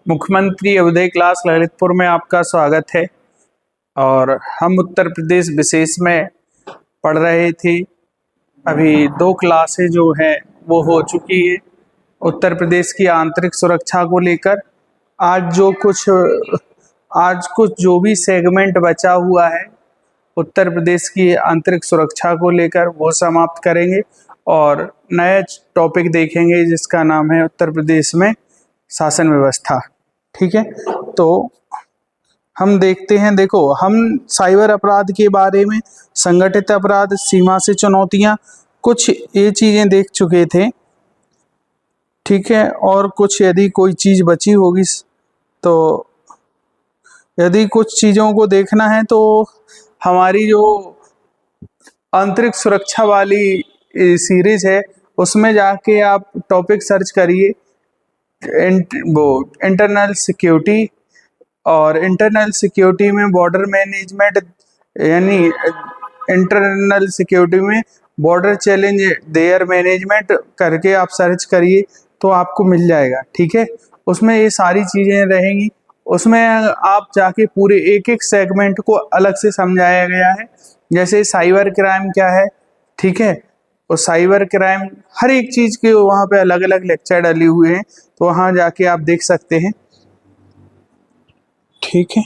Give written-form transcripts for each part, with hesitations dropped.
मुख्यमंत्री अभ्युदय क्लास ललितपुर में आपका स्वागत है। और हम उत्तर प्रदेश विशेष में पढ़ रहे थे। अभी 2 क्लासें जो हैं वो हो चुकी है उत्तर प्रदेश की आंतरिक सुरक्षा को लेकर। आज कुछ जो भी सेगमेंट बचा हुआ है उत्तर प्रदेश की आंतरिक सुरक्षा को लेकर वो समाप्त करेंगे और नया टॉपिक देखेंगे जिसका नाम है उत्तर प्रदेश में शासन व्यवस्था। ठीक है, तो हम देखते हैं। देखो, हम साइबर अपराध के बारे में, संगठित अपराध, सीमा से चुनौतियां, कुछ ये चीजें देख चुके थे। ठीक है, और कुछ यदि कोई चीज बची होगी तो यदि कुछ चीजों को देखना है तो हमारी जो आंतरिक सुरक्षा वाली सीरीज है उसमें जाके आप टॉपिक सर्च करिए वो इंटरनल सिक्योरिटी। और इंटरनल सिक्योरिटी में बॉर्डर मैनेजमेंट, यानी इंटरनल सिक्योरिटी में बॉर्डर चैलेंज देयर मैनेजमेंट करके आप सर्च करिए तो आपको मिल जाएगा। ठीक है, उसमें ये सारी चीज़ें रहेंगी। उसमें आप जाके पूरे एक एक सेगमेंट को अलग से समझाया गया है, जैसे साइबर क्राइम क्या है। ठीक है, और साइबर क्राइम हर एक चीज़ के वहाँ पे अलग अलग लेक्चर डले हुए हैं, तो वहाँ जाके आप देख सकते हैं। ठीक है,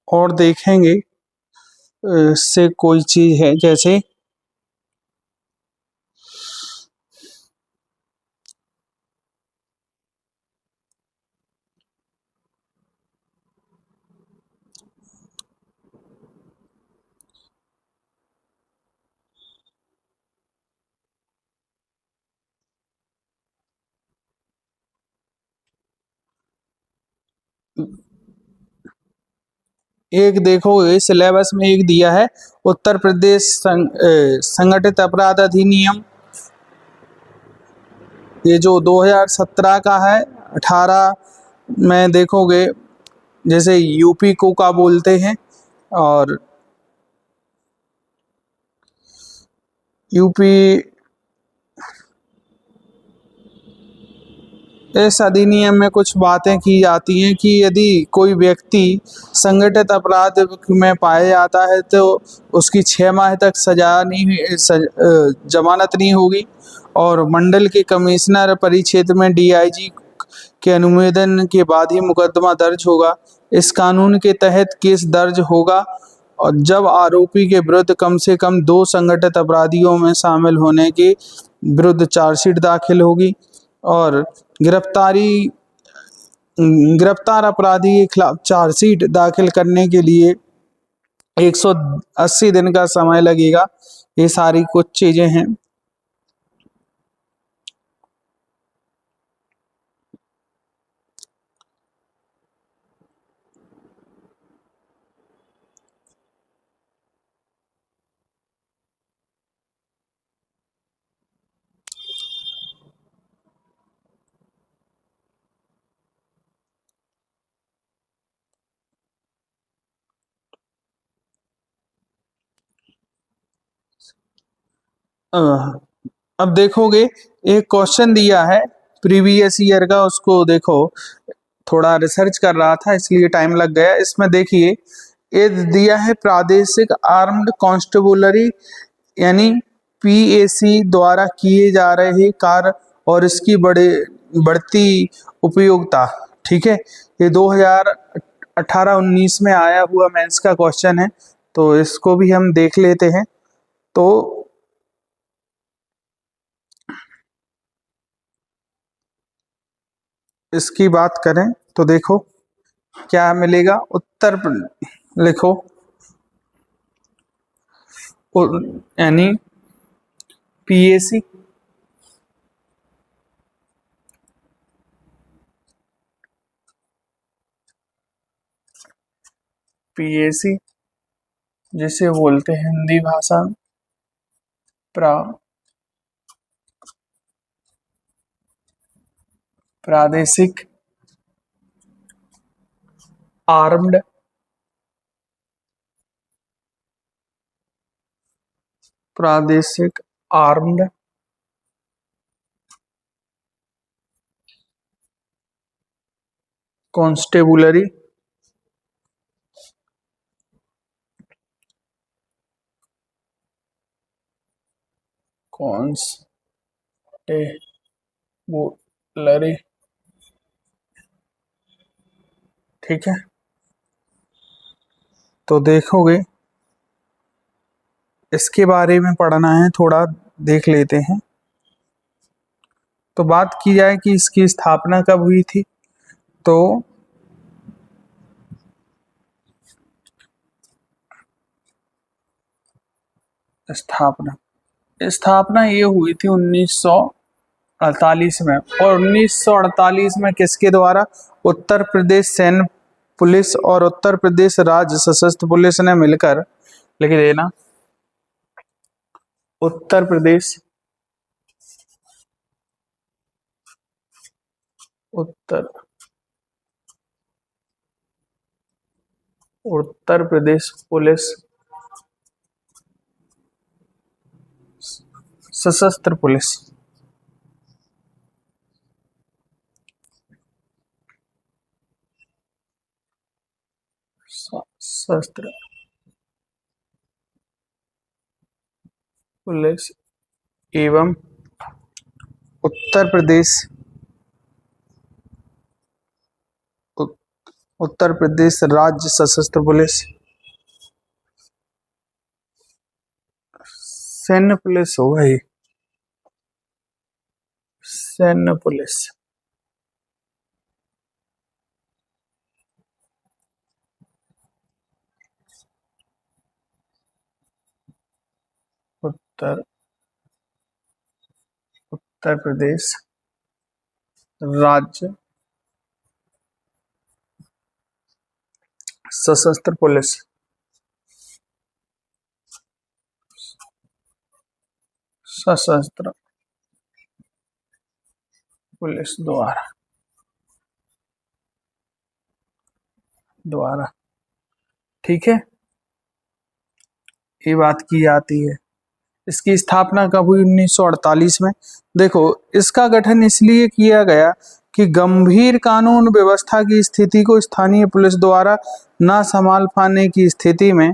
और देखेंगे इससे कोई चीज है, जैसे एक देखो, इस सिलेबस में एक दिया है उत्तर प्रदेश संगठित अपराध अधिनियम, ये जो 2017 का है। 18 में देखोगे जैसे यूपी को का बोलते हैं, और यूपी, इस अधिनियम में कुछ बातें की जाती हैं कि यदि कोई व्यक्ति संगठित अपराध में पाया जाता है तो उसकी 6 माह तक जमानत नहीं होगी, और मंडल के कमिश्नर परिक्षेत्र में डीआईजी के अनुमोदन के बाद ही मुकदमा दर्ज होगा। इस कानून के तहत केस दर्ज होगा और जब आरोपी के विरुद्ध कम से कम 2 संगठित अपराधियों में शामिल होने के विरुद्ध चार्जशीट दाखिल होगी, और गिरफ्तार अपराधी के खिलाफ चार्जशीट दाखिल करने के लिए 180 दिन का समय लगेगा। ये सारी कुछ चीजें हैं। अब देखोगे एक क्वेश्चन दिया है प्रीवियस ईयर का, उसको देखो। थोड़ा रिसर्च कर रहा था इसलिए टाइम लग गया। इसमें देखिए ये दिया है प्रादेशिक आर्म्ड कांस्टेबुलरी, यानी पीएसी द्वारा किए जा रहे कार्य और इसकी बढ़ती उपयोगिता। ठीक है, ये 2018-19 में आया हुआ मेंस का क्वेश्चन है, तो इसको भी हम देख लेते हैं। तो इसकी बात करें तो देखो क्या मिलेगा, लिखो यानी पीएसी, पीएसी जिसे बोलते हैं हिंदी भाषा में प्रादेशिक आर्म्ड प्रादेशिक आर्म्ड कॉन्स्टेबुलरी कॉन्स्टेबुलरी, ठीक है। तो देखोगे इसके बारे में पढ़ना है, थोड़ा देख लेते हैं। तो बात की जाए कि इसकी स्थापना कब हुई थी, तो स्थापना ये हुई थी 1948 में। और 1948 में किसके द्वारा? उत्तर प्रदेश सैन्य पुलिस और उत्तर प्रदेश राज्य सशस्त्र पुलिस ने मिलकर, लिख देना, उत्तर प्रदेश उत्तर प्रदेश पुलिस सशस्त्र पुलिस सशस्त्र पुलिस एवं उत्तर प्रदेश उत्तर प्रदेश राज्य सशस्त्र पुलिस सैन्य पुलिस हो गई, सैन्य पुलिस उत्तर प्रदेश राज्य सशस्त्र पुलिस सशस्त्र पुलिस द्वारा, ठीक है, ये बात की जाती है। इसकी स्थापना कब हुई? 1948 में। देखो इसका गठन इसलिए किया गया कि गंभीर कानून व्यवस्था की स्थिति को स्थानीय पुलिस द्वारा न संभाल पाने की स्थिति में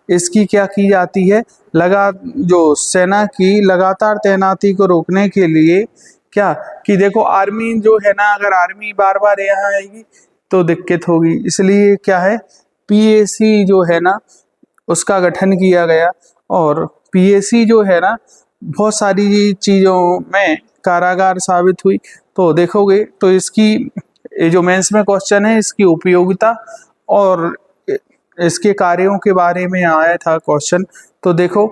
इसकी क्या की जाती है, जो सेना की लगातार तैनाती को रोकने के लिए क्या कि देखो आर्मी जो है ना, अगर आर्मी बार बार यहाँ आएगी तो दिक्कत होगी, इसलिए क्या है, पीएसी जो है ना उसका गठन किया गया। और पीएसी जो है ना बहुत सारी चीज़ों में कारागार साबित हुई। तो देखोगे तो इसकी ये जो मेंस में क्वेश्चन है, इसकी उपयोगिता और इसके कार्यों के बारे में आया था क्वेश्चन। तो देखो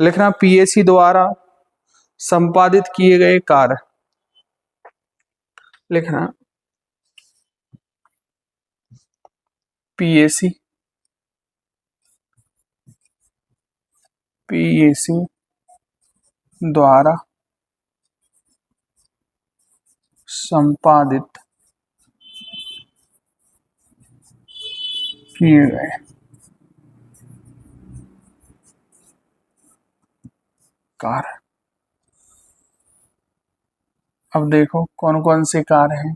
लिखना पीएसी द्वारा संपादित किए गए कार्य, लिखना पीएसी द्वारा संपादित किए गए कार्य। अब देखो कौन कौन से कार्य हैं।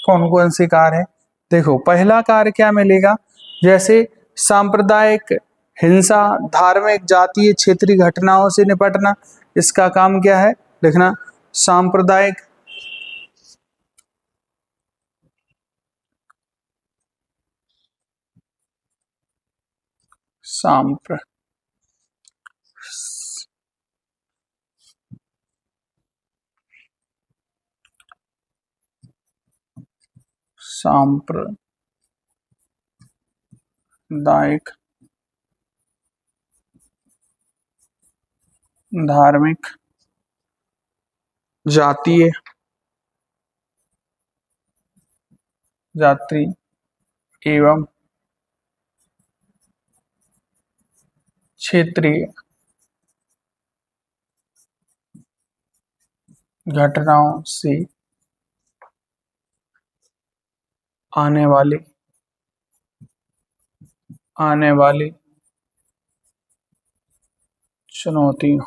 कौन कौन से कार्य है, देखो पहला कार्य क्या मिलेगा, जैसे सांप्रदायिक हिंसा, धार्मिक, जातीय, क्षेत्रीय घटनाओं से निपटना, इसका काम क्या है, लिखना सांप्रदायिक सांप्र सांप्रदायिक, धार्मिक, जातीय, जाति एवं क्षेत्रीय घटनाओं से आने वाली चुनौतियों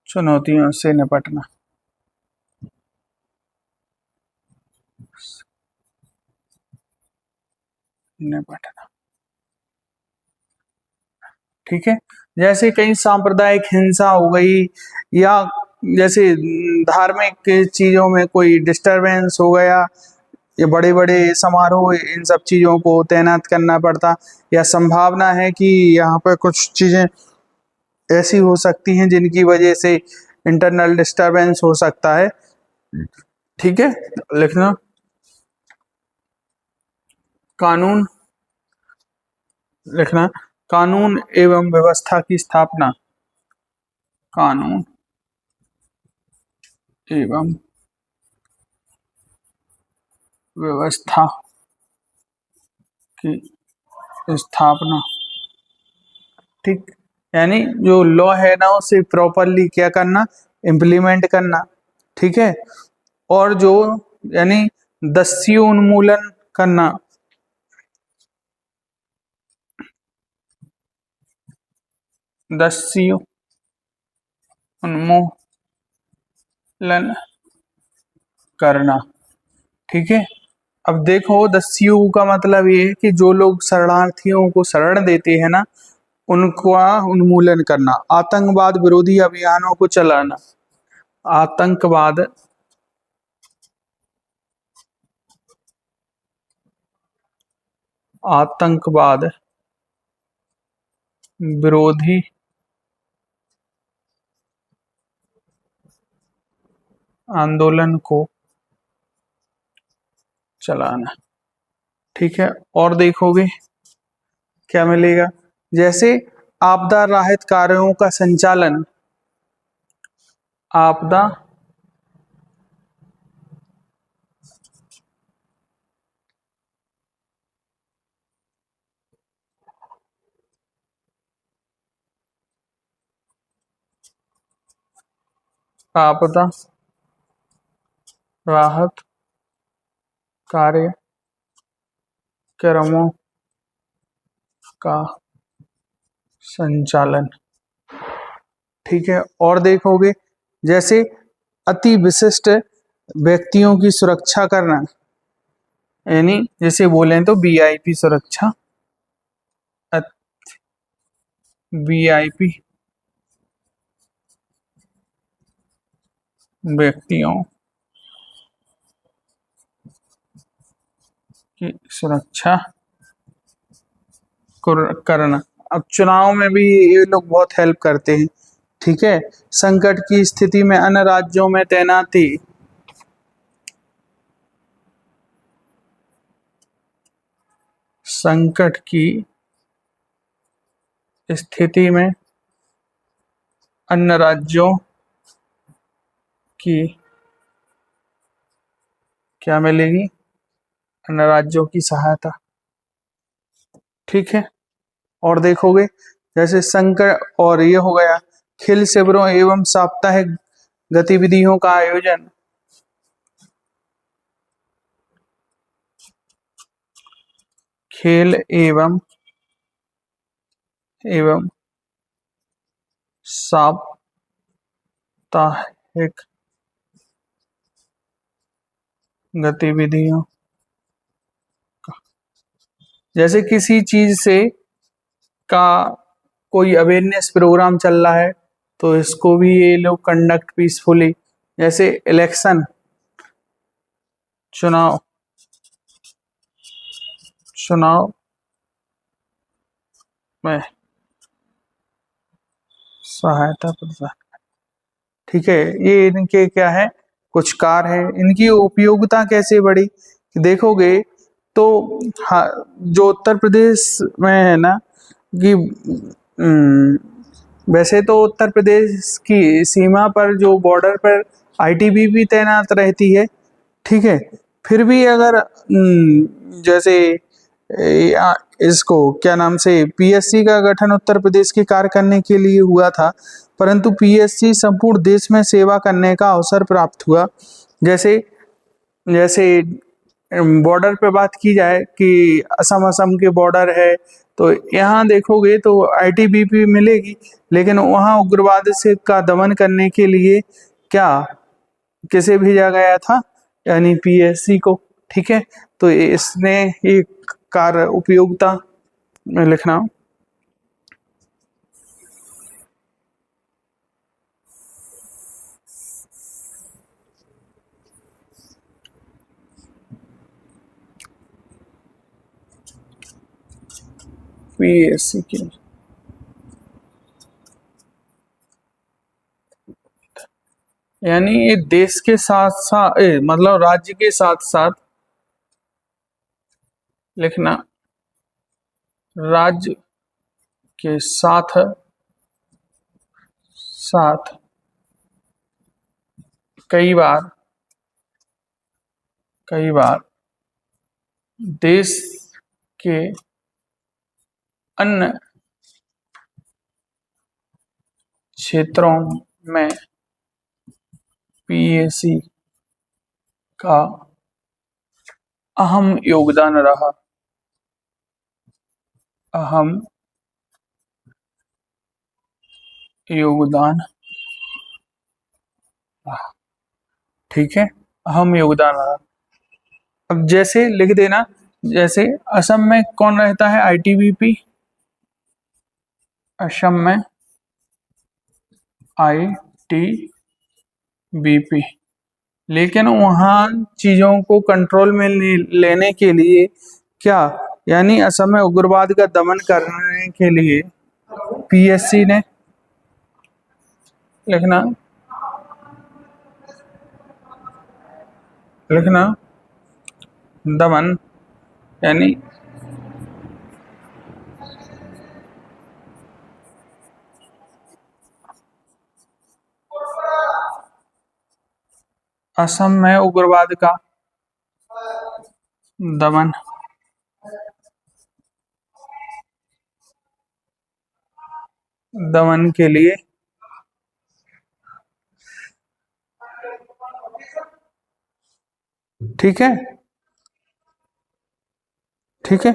चुनौतियों से निपटना। ठीक है, जैसे कई सांप्रदायिक हिंसा हो गई, या जैसे धार्मिक चीजों में कोई डिस्टरबेंस हो गया, या बड़े बड़े समारोह, इन सब चीजों को तैनात करना पड़ता, या संभावना है कि यहाँ पर कुछ चीजें ऐसी हो सकती हैं जिनकी वजह से इंटरनल डिस्टरबेंस हो सकता है। ठीक है, लिखना कानून, लिखना कानून एवं व्यवस्था की स्थापना, कानून एवं व्यवस्था की स्थापना। ठीक, यानी जो लॉ है ना उसे प्रॉपरली क्या करना, इम्प्लीमेंट करना। ठीक है, और जो यानी दस्यु उन्मूलन करना, दस्यु उन्मूलन करना। ठीक है, अब देखो दस्यु का मतलब ये है कि जो लोग शरणार्थियों को शरण देते हैं ना, उनका उन्मूलन करना। आतंकवाद विरोधी अभियानों को चलाना, आतंकवाद विरोधी आंदोलन को चलाना। ठीक है, और देखोगे क्या मिलेगा, जैसे आपदा राहत कार्यों का संचालन, आपदा आपदा राहत कार्यक्रमों का संचालन। ठीक है, और देखोगे जैसे अति विशिष्ट व्यक्तियों की सुरक्षा करना, यानी जैसे बोले तो वीआईपी सुरक्षा, वीआईपी व्यक्तियों की सुरक्षा करना। अब चुनाव में भी ये लोग बहुत हेल्प करते हैं। ठीक है, संकट की स्थिति में अन्य राज्यों में तैनाती, संकट की स्थिति में अन्य राज्यों की क्या मिलेगी, अन्य राज्यों की सहायता। ठीक है, और देखोगे जैसे संकट, और ये हो गया खेल शिविरों एवं साप्ताहिक गतिविधियों का आयोजन, खेल एवं साप्ताहिक गतिविधियों, जैसे किसी चीज से का कोई अवेयरनेस प्रोग्राम चल रहा है, तो इसको भी ये लोग कंडक्ट पीसफुली, जैसे इलेक्शन, चुनाव चुनाव में सहायता प्रदान। ठीक है, ये इनके क्या है, कुछ कार्य है। इनकी उपयोगिता कैसे बढ़ी देखोगे तो, हाँ, जो उत्तर प्रदेश में है ना कि वैसे तो उत्तर प्रदेश की सीमा पर जो बॉर्डर पर आईटीबीपी तैनात रहती है, ठीक है। फिर भी अगर जैसे इसको क्या नाम से पीएससी का गठन उत्तर प्रदेश के कार्य करने के लिए हुआ था, परंतु पीएससी संपूर्ण देश में सेवा करने का अवसर प्राप्त हुआ। जैसे जैसे बॉर्डर पे बात की जाए कि असम असम के बॉर्डर है, तो यहाँ देखोगे तो आईटीबीपी मिलेगी, लेकिन वहाँ उग्रवाद से का दमन करने के लिए क्या किसे भेजा गया था, यानी पीएससी को। ठीक है, तो इसने एक कार्य उपयोगिता में लिखना। पीएससी की यानी ये देश के साथ साथ मतलब राज्य के साथ साथ लिखना, राज्य के साथ साथ कई बार देश के अन्य क्षेत्रों में पीएससी का अहम योगदान रहा। अहम योगदान रहा। ठीक है, अहम योगदान रहा। अब जैसे लिख देना, जैसे असम में कौन रहता है, आईटीबीपी, असम में आईटीबीपी, लेकिन वहाँ चीजों को कंट्रोल में लेने के लिए क्या, यानी असम में उग्रवाद का दमन करने के लिए पीएससी ने लिखना लिखना दमन, यानी असम में उग्रवाद का दमन दमन के लिए ठीक है, ठीक है।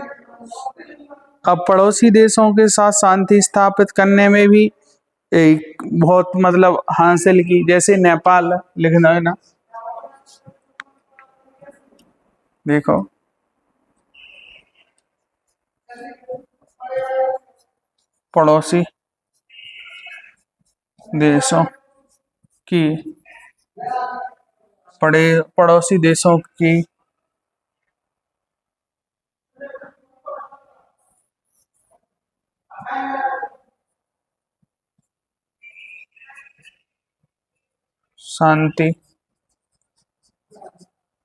अब पड़ोसी देशों के साथ शांति स्थापित करने में भी एक बहुत मतलब हासिल की, जैसे नेपाल लिखना है ना, देखो पड़ोसी देशों की पड़ोसी देशों की शांति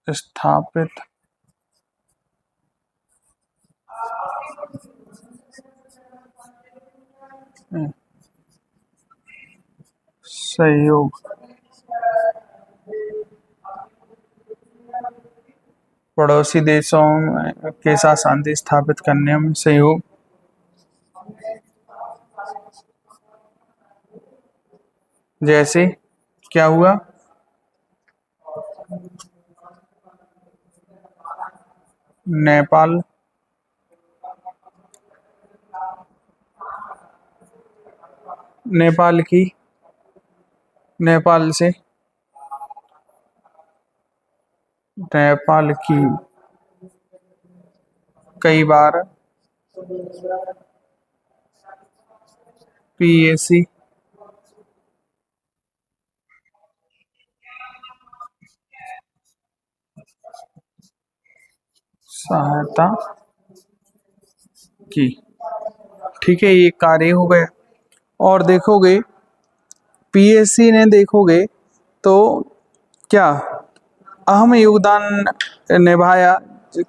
स्थापित सहयोग, पड़ोसी देशों के साथ शांति स्थापित करने में सहयोग, जैसे क्या हुआ, नेपाल नेपाल की नेपाल से नेपाल की कई बार पीएससी सहायता की। ठीक है, ये कार्य हो गया। और देखोगे पीएससी ने देखोगे तो क्या अहम योगदान निभाया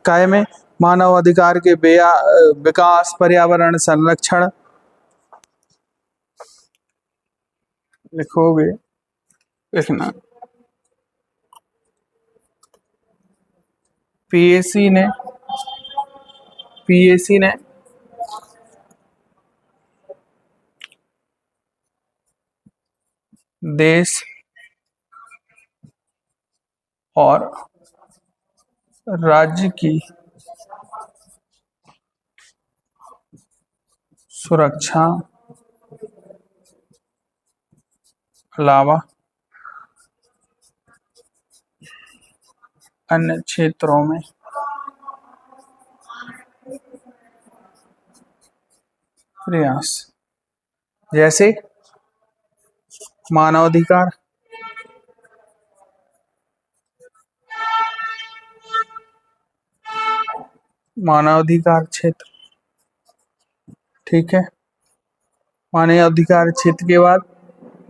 काय में, मानव अधिकार के विकास, पर्यावरण संरक्षण। लिखोगे, लिखना पीएससी ने देश और राज्य की सुरक्षा अलावा अन्य क्षेत्रों में प्रयास, जैसे मानवाधिकार, मानवाधिकार क्षेत्र। ठीक है, मानवाधिकार क्षेत्र के बाद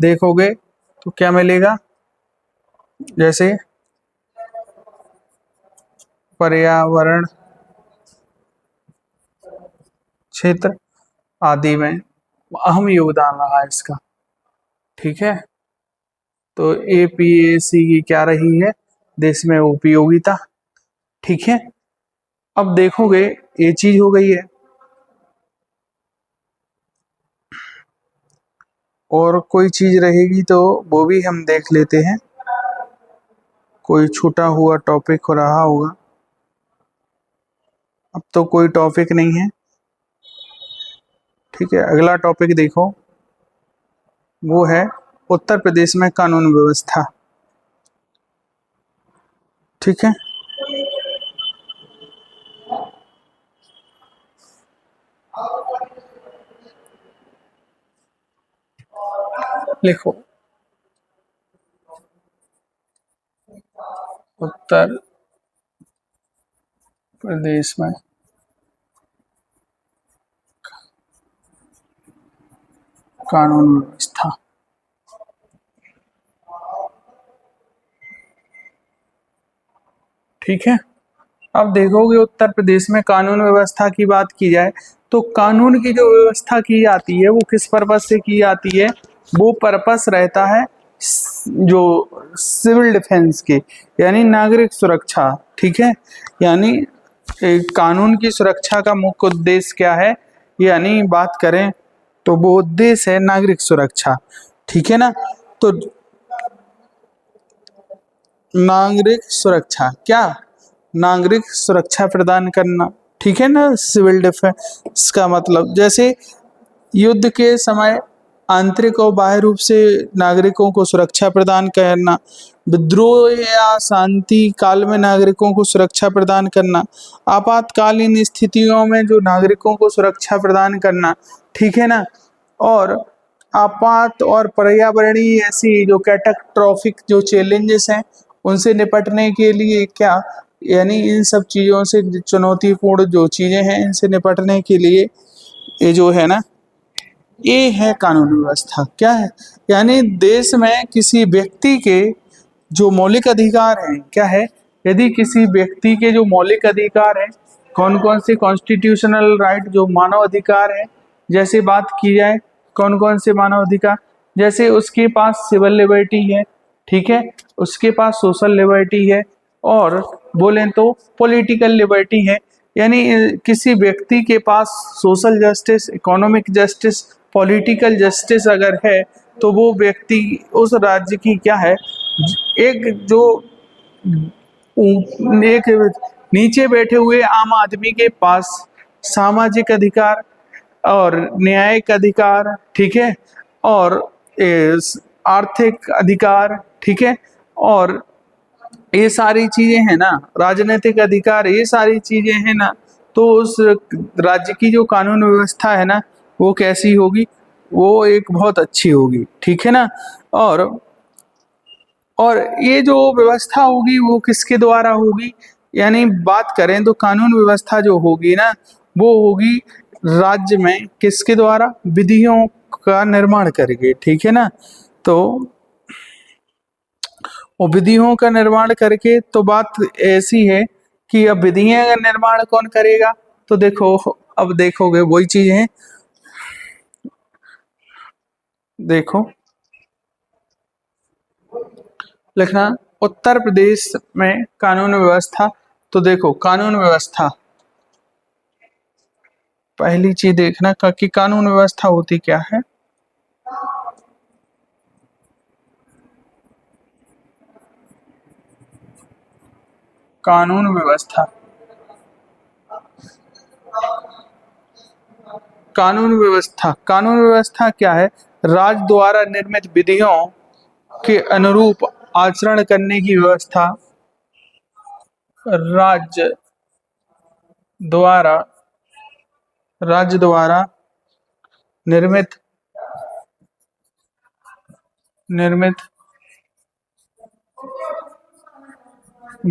देखोगे तो क्या मिलेगा, जैसे पर्यावरण क्षेत्र आदि में अहम योगदान रहा है इसका। ठीक है, तो एपीएससी की क्या रही है देश में उपयोगिता। ठीक है, अब देखोगे ये चीज हो गई है, और कोई चीज रहेगी तो वो भी हम देख लेते हैं, कोई छूटा हुआ टॉपिक हो रहा होगा। अब तो कोई टॉपिक नहीं है। ठीक है, अगला टॉपिक देखो, वो है उत्तर प्रदेश में कानून व्यवस्था। ठीक है, लिखो उत्तर प्रदेश में कानून व्यवस्था। ठीक है, अब देखोगे उत्तर प्रदेश में कानून व्यवस्था की बात की जाए तो कानून की जो व्यवस्था की जाती है वो किस पर्पस से की जाती है, वो पर्पस रहता है जो सिविल डिफेंस के, यानी नागरिक सुरक्षा। ठीक है, यानी कानून की सुरक्षा का मुख्य उद्देश्य क्या है, यानी बात करें तो वो उद्देश्य है नागरिक सुरक्षा। ठीक है ना, तो नागरिक सुरक्षा क्या, नागरिक सुरक्षा प्रदान करना। ठीक है ना, सिविल डिफेंस का मतलब जैसे युद्ध के समय आंतरिक और बाह्य रूप से नागरिकों को सुरक्षा प्रदान करना, विद्रोह या शांति काल में नागरिकों को सुरक्षा प्रदान करना, आपातकालीन स्थितियों में जो नागरिकों को सुरक्षा प्रदान करना। ठीक है ना, और आपात और पर्यावरणीय ऐसी जो कैटास्ट्रोफिक जो चैलेंजेस हैं उनसे निपटने के लिए क्या, यानी इन सब चीज़ों से चुनौतीपूर्ण जो चीज़ें हैं इनसे निपटने के लिए ये जो है ना, ये है कानून व्यवस्था। क्या है, यानी देश में किसी व्यक्ति के जो मौलिक अधिकार हैं, क्या है, यदि किसी व्यक्ति के जो मौलिक अधिकार हैं, कौन कौन से कॉन्स्टिट्यूशनल राइट जो मानव अधिकार है, जैसे बात की जाए कौन कौन से मानव अधिकार, जैसे उसके पास सिविल लिबर्टी है। ठीक है, उसके पास सोशल लिबर्टी है, और बोलें तो पॉलिटिकल लिबर्टी है। यानी किसी व्यक्ति के पास social justice, economic justice, political justice अगर है तो वो व्यक्ति उस राज्य की क्या है, एक जो एक नीचे बैठे हुए आम आदमी के पास सामाजिक अधिकार और न्यायिक अधिकार। ठीक है, और आर्थिक अधिकार। ठीक है, और ये सारी चीजें हैं ना, राजनीतिक अधिकार, ये सारी चीजें हैं ना, तो उस राज्य की जो कानून व्यवस्था है ना वो कैसी होगी, वो एक बहुत अच्छी होगी। ठीक है ना, और ये जो व्यवस्था होगी वो किसके द्वारा होगी, यानी बात करें तो कानून व्यवस्था जो होगी ना, वो होगी राज्य में किसके द्वारा, विधियों का निर्माण करके, ठीक है ना। तो वो विधियों का निर्माण करके, तो बात ऐसी है कि अब विधियां का निर्माण कौन करेगा, तो देखो अब देखोगे वही चीज है। देखो लिखना उत्तर प्रदेश में कानून व्यवस्था, तो देखो कानून व्यवस्था पहली चीज देखना कि कानून व्यवस्था होती क्या है। कानून व्यवस्था, कानून व्यवस्था क्या है, राज्य द्वारा निर्मित विधियों के अनुरूप आचरण करने की व्यवस्था। राज्य द्वारा राज्य द्वारा निर्मित निर्मित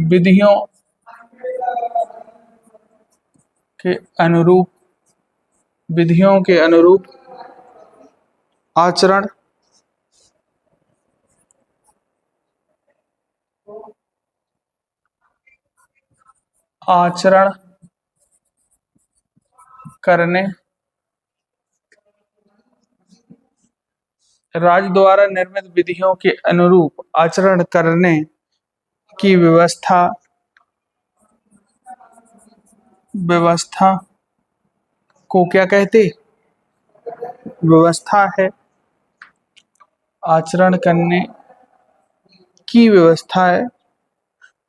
विधियों के अनुरूप विधियों के अनुरूप आचरण आचरण करने, राज्य द्वारा निर्मित विधियों के अनुरूप आचरण करने की व्यवस्था को क्या कहते, व्यवस्था है। आचरण करने की व्यवस्था है,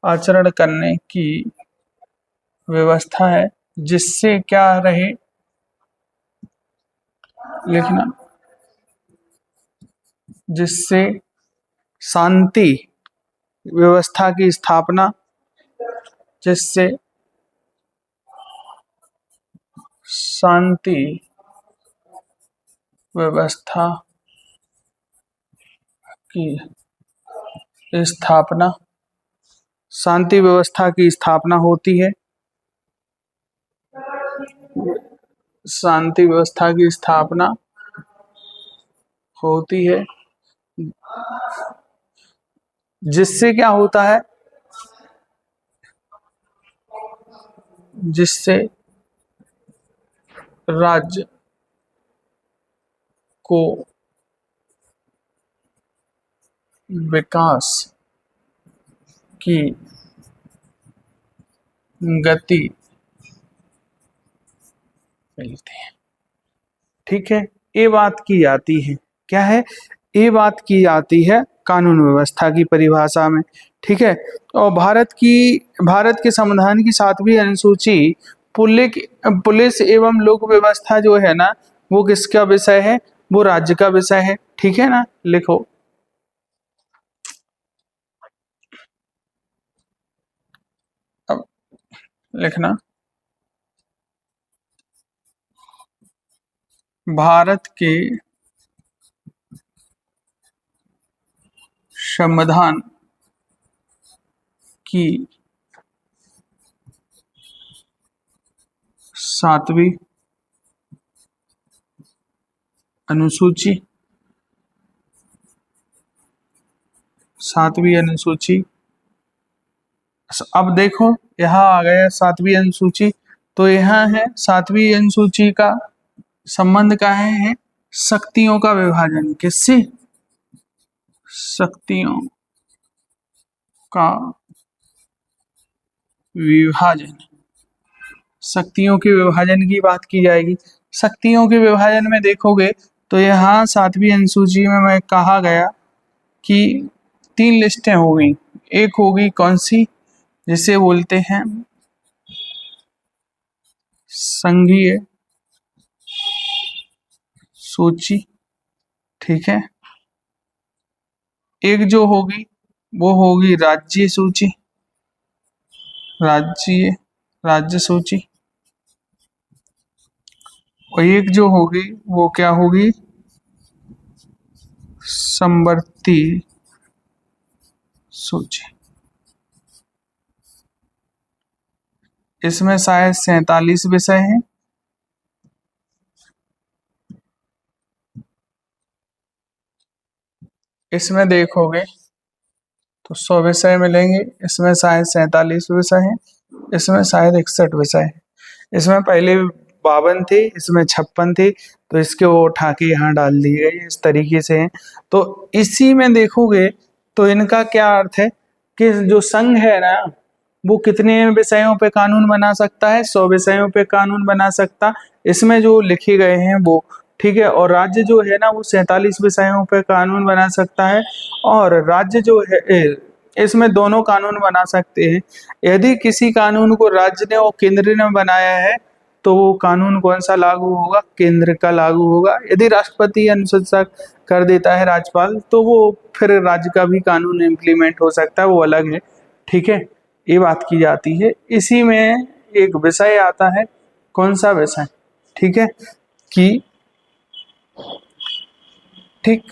आचरण करने की व्यवस्था है, जिससे क्या रहे, लिखना, जिससे शांति व्यवस्था की स्थापना, जिससे शांति व्यवस्था की स्थापना, शांति व्यवस्था की स्थापना होती है, शांति व्यवस्था की स्थापना होती है, जिससे क्या होता है, जिससे राज्य को विकास की गति मिलती है, ठीक है। ये बात की जाती है, क्या है, ये बात की जाती है कानून व्यवस्था की परिभाषा में, ठीक है। और भारत के संविधान की 7वीं अनुसूची पुलिस एवं लोक व्यवस्था जो है ना, वो किसका विषय है, वो राज्य का विषय है, ठीक है ना। लिखो अब, लिखना भारत के संविधान की 7वीं अनुसूची 7वीं अनुसूची, अब देखो यहाँ आ गया 7वीं अनुसूची, तो यहाँ है 7वीं अनुसूची का संबंध का है शक्तियों का विभाजन, किससे, शक्तियों का विभाजन, शक्तियों के विभाजन की बात की जाएगी। शक्तियों के विभाजन में देखोगे तो यहाँ 7वीं अनुसूची में मैं कहा गया कि 3 लिस्टें होगी, एक होगी कौन सी, जिसे बोलते हैं संघीय सूची, ठीक है। एक जो होगी वो होगी राज्य सूची, राज्य सूची, और एक जो होगी वो क्या होगी, समवर्ती सूची, इसमें शायद 47 विषय हैं। इसमें देखोगे तो 100 विषय मिलेंगे। इसमें शायद 47 विषय हैं। इसमें शायद 61 विषय हैं। इसमें पहले 52 थे, इसमें 56 थे, तो इसके वो उठा के यहाँ डाल दिए गए, इस तरीके से हैं। तो इसी में देखोगे तो इनका क्या अर्थ है कि जो संघ है ना, वो कितने विषयों पे कानून बना सकता है? 100 विषयों पे कानून बना सकता, इसमें जो लिखे गए हैं वो, ठीक है। और राज्य जो है ना, वो 47 विषयों पे कानून बना सकता है। और राज्य जो है इसमें दोनों कानून बना सकते हैं। यदि किसी कानून को राज्य ने और केंद्र ने बनाया है तो वो कानून कौन सा लागू होगा? केंद्र का लागू होगा। यदि राष्ट्रपति अनुशंसा कर देता है राज्यपाल, तो वो फिर राज्य का भी कानून इम्प्लीमेंट हो सकता है, वो अलग है, ठीक है। ये बात की जाती है। इसी में एक विषय आता है, कौन सा विषय? ठीक है कि ठीक,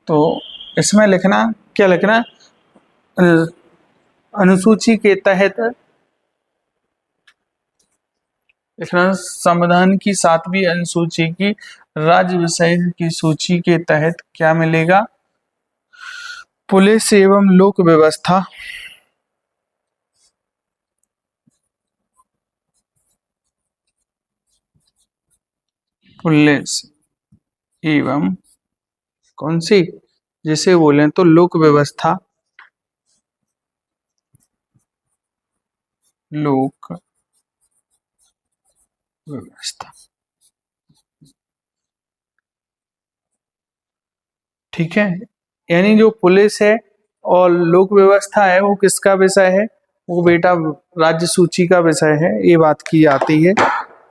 तो इसमें लिखना क्या लिखना? अनुसूची के तहत लिखना, संविधान की 7वीं अनुसूची की राज्य विषय की सूची के तहत क्या मिलेगा? पुलिस एवं लोक व्यवस्था, पुलिस एवं कौन सी, जिसे बोले तो लोक व्यवस्था, लोक व्यवस्था, ठीक है। यानी जो पुलिस है और लोक व्यवस्था है, वो किसका विषय है? वो बेटा राज्य सूची का विषय है, ये बात की जाती है,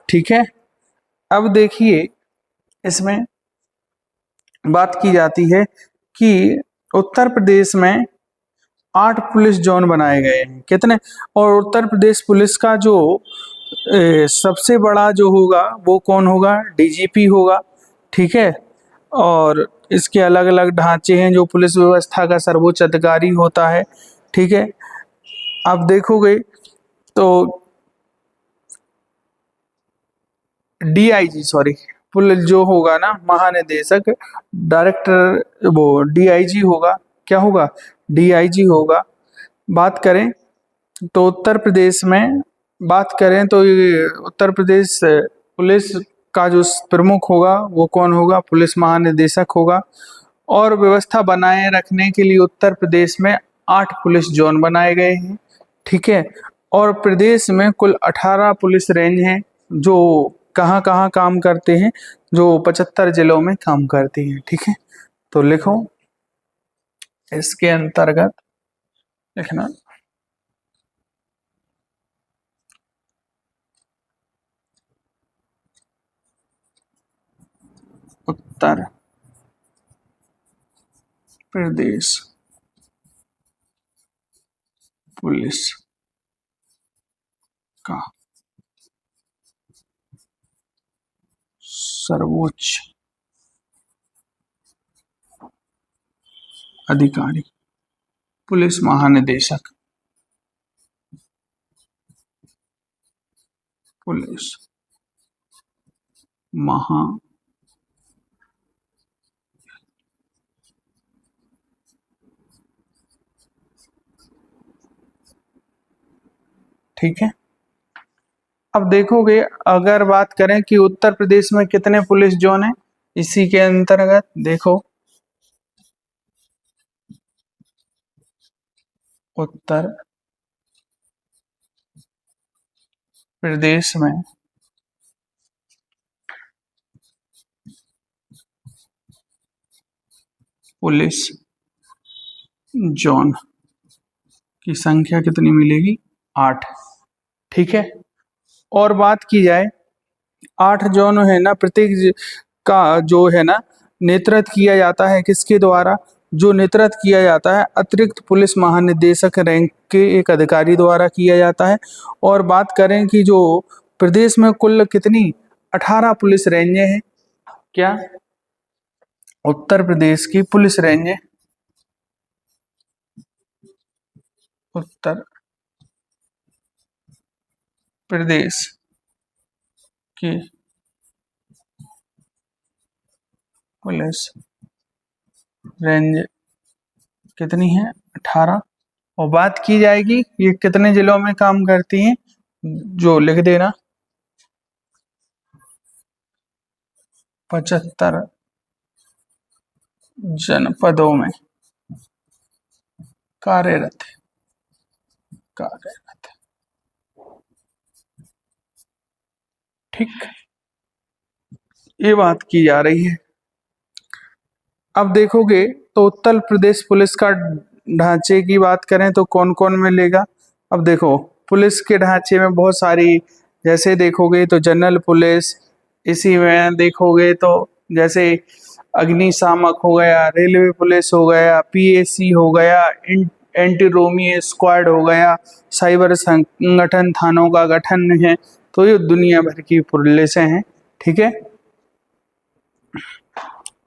ठीक है। अब देखिए, इसमें बात की जाती है कि उत्तर प्रदेश में 8 पुलिस जोन बनाए गए हैं। कितने? और उत्तर प्रदेश पुलिस का जो सबसे बड़ा जो होगा वो कौन होगा? डीजीपी होगा, ठीक है। और इसके अलग अलग ढांचे हैं, जो पुलिस व्यवस्था का सर्वोच्च अधिकारी होता है, ठीक है। अब देखोगे तो डीआईजी, सॉरी, पुलिस जो होगा ना, महानिदेशक, डायरेक्टर, वो डीआईजी होगा। क्या होगा? डीआईजी होगा। बात करें तो उत्तर प्रदेश में, बात करें तो ये उत्तर प्रदेश पुलिस का जो प्रमुख होगा वो कौन होगा? पुलिस महानिदेशक होगा। और व्यवस्था बनाए रखने के लिए उत्तर प्रदेश में 8 पुलिस जोन बनाए गए हैं, ठीक है। और प्रदेश में कुल 18 पुलिस रेंज हैं, जो कहाँ कहाँ काम करते हैं? जो 75 जिलों में काम करती हैं, ठीक है। तो लिखो, इसके अंतर्गत लिखना, उत्तर प्रदेश पुलिस का सर्वोच्च अधिकारी पुलिस महानिदेशक, पुलिस महा, ठीक है। अब देखोगे, अगर बात करें कि उत्तर प्रदेश में कितने पुलिस जोन है, इसी के अंतर्गत देखो, उत्तर प्रदेश में पुलिस जोन की संख्या कितनी मिलेगी? 8, ठीक है। और बात की जाए, 8 जोन है ना, प्रत्येक का जो है ना नेतृत्व किया जाता है किसके द्वारा? जो नेतृत्व किया जाता है अतिरिक्त पुलिस महानिदेशक रैंक के एक अधिकारी द्वारा किया जाता है। और बात करें कि जो प्रदेश में कुल कितनी 18 पुलिस रेंजें हैं, क्या? उत्तर प्रदेश की पुलिस रेंजें, उत्तर प्रदेश की पुलिस रेंज कितनी है? 18। और बात की जाएगी ये कितने जिलों में काम करती हैं, जो लिख देना। 75 जनपदों में कार्यरत है, कार्यरत है। ठीक, ये बात की जा रही है। अब देखोगे तो उत्तर प्रदेश पुलिस का ढांचे की बात करें तो कौन कौन मिलेगा। अब देखो पुलिस के ढांचे में बहुत सारी, जैसे देखोगे तो जनरल पुलिस, इसी में देखोगे तो जैसे अग्निशामक हो गया, रेलवे पुलिस हो गया, पीएसी हो गया, एंटी रोमी स्क्वाड हो गया, साइबर संगठन थानों का गठन है। तो ये दुनिया भर की पुलिसें हैं। ठीक है,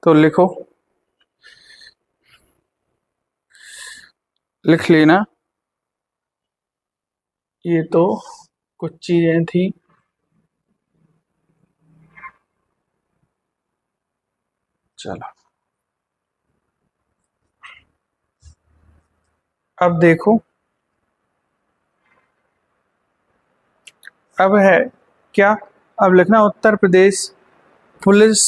तो लिखो, लिख लेना। ये तो कुछ चीजें थी। चलो अब देखो, अब है क्या, अब लिखना उत्तर प्रदेश पुलिस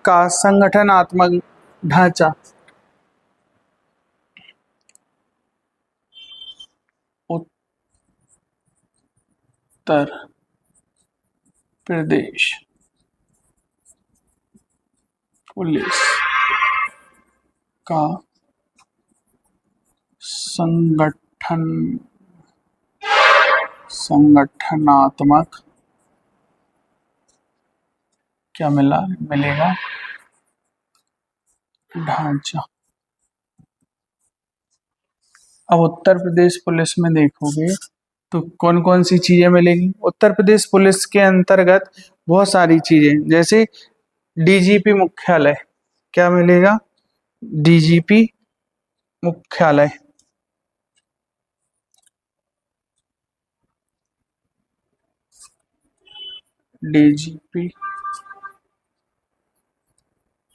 का संगठनात्मक ढांचा। उत्तर प्रदेश पुलिस का संगठन संगठनात्मक क्या मिलेगा ढांचा। अब उत्तर प्रदेश पुलिस में देखोगे तो कौन कौन सी चीजें मिलेगी। उत्तर प्रदेश पुलिस के अंतर्गत बहुत सारी चीजें, जैसे डीजीपी मुख्यालय, क्या मिलेगा? डीजीपी मुख्यालय, डीजीपी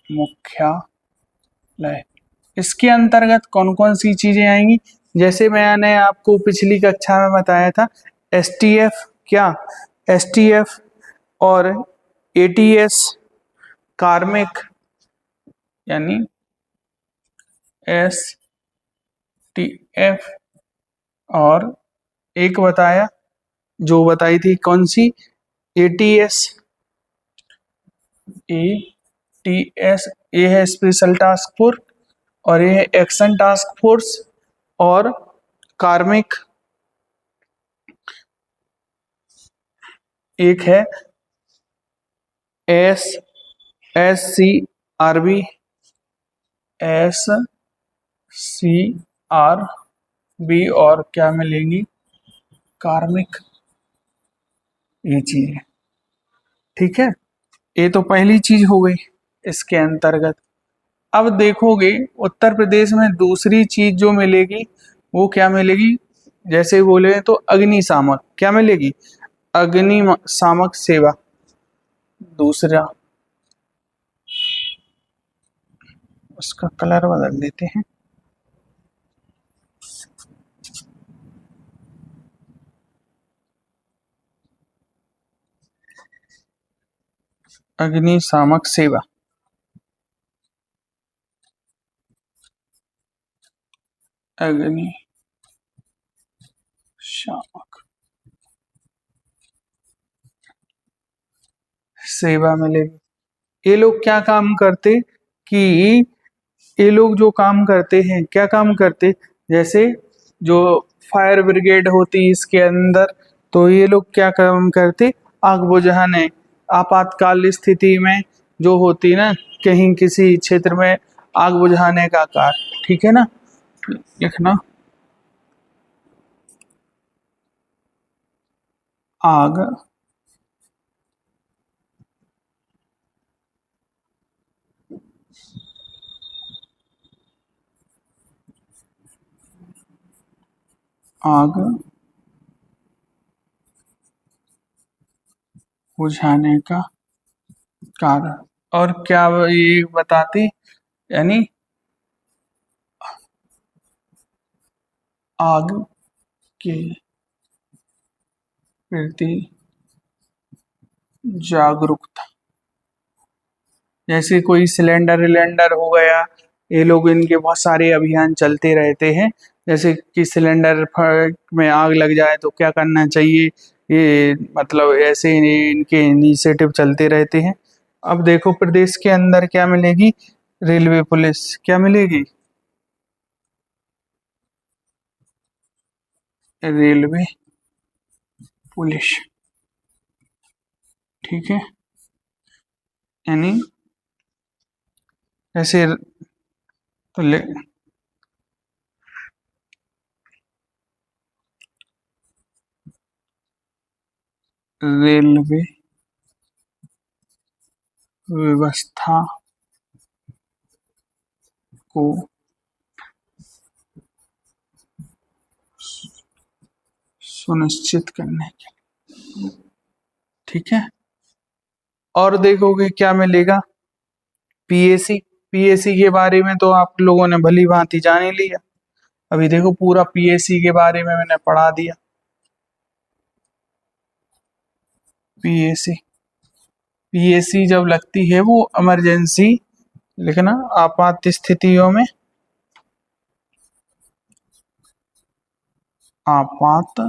मुख्यालय। इसके अंतर्गत कौन कौन सी चीजें आएंगी, जैसे मैंने आपको पिछली कक्षा में बताया था, एसटीएफ, क्या एसटीएफ और एटीएस, कार्मिक यानी एसटीएफ, और एक बताया, जो बताई थी कौन सी, एटीएस, एटीएस, ये है स्पेशल टास्क फोर्स, और ये है एक्शन टास्क फोर्स। और कार्मिक एक है S S C R B, S C R B, और क्या मिलेंगी, कार्मिक, ये चीज है। ठीक है, ये तो पहली चीज हो गई इसके अंतर्गत। अब देखोगे उत्तर प्रदेश में दूसरी चीज जो मिलेगी वो क्या मिलेगी, जैसे बोले तो अग्निशामक, क्या मिलेगी, अग्निशामक सेवा। दूसरा, उसका कलर बदल देते हैं, अग्निशामक सेवा, अग्निशामक सेवा मिलेगी। ये लोग क्या काम करते कि ये लोग जो काम करते हैं, क्या काम करते, जैसे जो फायर ब्रिगेड होती है इसके अंदर, तो ये लोग क्या काम करते, आग बुझाने, आपातकाल स्थिति में जो होती ना, कहीं किसी क्षेत्र में आग बुझाने का कार्य। ठीक है ना, लिखना, आग आग बुझाने का कारण। और क्या ये बताती, यानी आग के प्रति जागरूकता। जैसे कोई सिलेंडर विलेंडर हो गया, ये लोग इनके बहुत सारे अभियान चलते रहते हैं। जैसे कि सिलेंडर में आग लग जाए तो क्या करना चाहिए, ये मतलब ऐसे इनके इनिशिएटिव चलते रहते हैं। अब देखो प्रदेश के अंदर क्या मिलेगी, रेलवे पुलिस क्या मिलेगी, रेलवे पुलिस, ठीक है। यानी ऐसे तो रेलवे व्यवस्था को सुनिश्चित करने के, ठीक है। और देखोगे क्या मिलेगा, पीएसी। पीएसी के बारे में तो आप लोगों ने भली भांति जान ही लिया। अभी देखो पूरा पीएसी के बारे में मैंने पढ़ा दिया। पीएसी, पीएसी जब लगती है वो इमरजेंसी, लिखना आपात स्थितियों में, आपात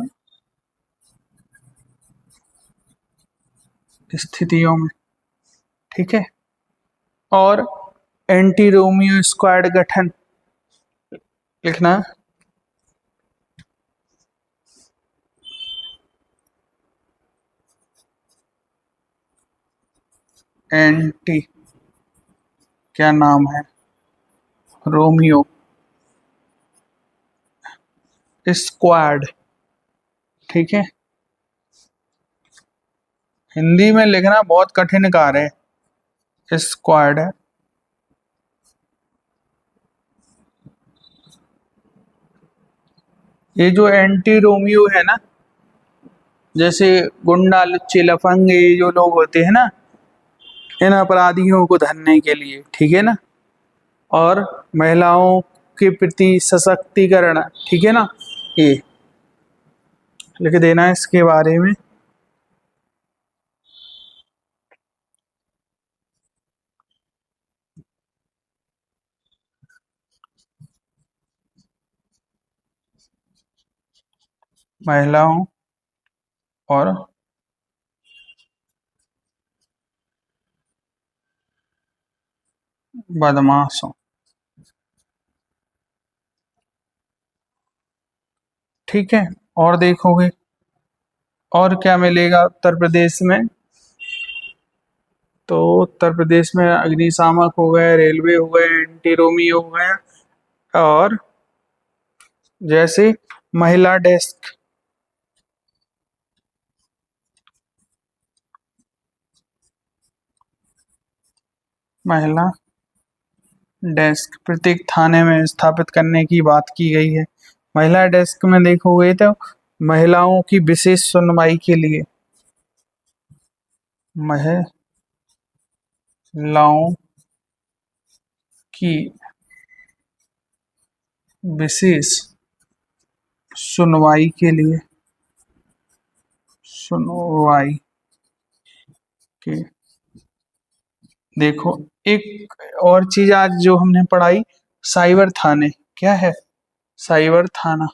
स्थितियों में, ठीक है। और एंटी रोमियो स्क्वाड गठन, लिखना एंटी, क्या नाम है, रोमियो स्क्वाड, ठीक है। हिंदी में लिखना बहुत कठिन कार्य है, स्क्वाड है। ये जो एंटी रोमियो है ना, जैसे गुंडा लुच्चे लफंगे जो लोग होते हैं ना, इन अपराधियों को धरने के लिए, ठीक है ना। और महिलाओं के प्रति सशक्तिकरण, ठीक है ना, ये लिख देना इसके बारे में। महिलाओं और बदमाशों, ठीक है। और देखोगे और क्या मिलेगा उत्तर प्रदेश में, तो उत्तर प्रदेश में अग्निशामक हो गए, रेलवे हो गए, एंटी रोमियो हो गया, और जैसे महिला डेस्क, महिला डेस्क प्रत्येक थाने में स्थापित करने की बात की गई है। महिला डेस्क में देखोगे तो महिलाओं की विशेष सुनवाई के लिए, महिलाओं की विशेष सुनवाई के लिए, सुनवाई के, देखो एक और चीज आज जो हमने पढ़ाई, साइबर थाने, क्या है, साइबर थाना,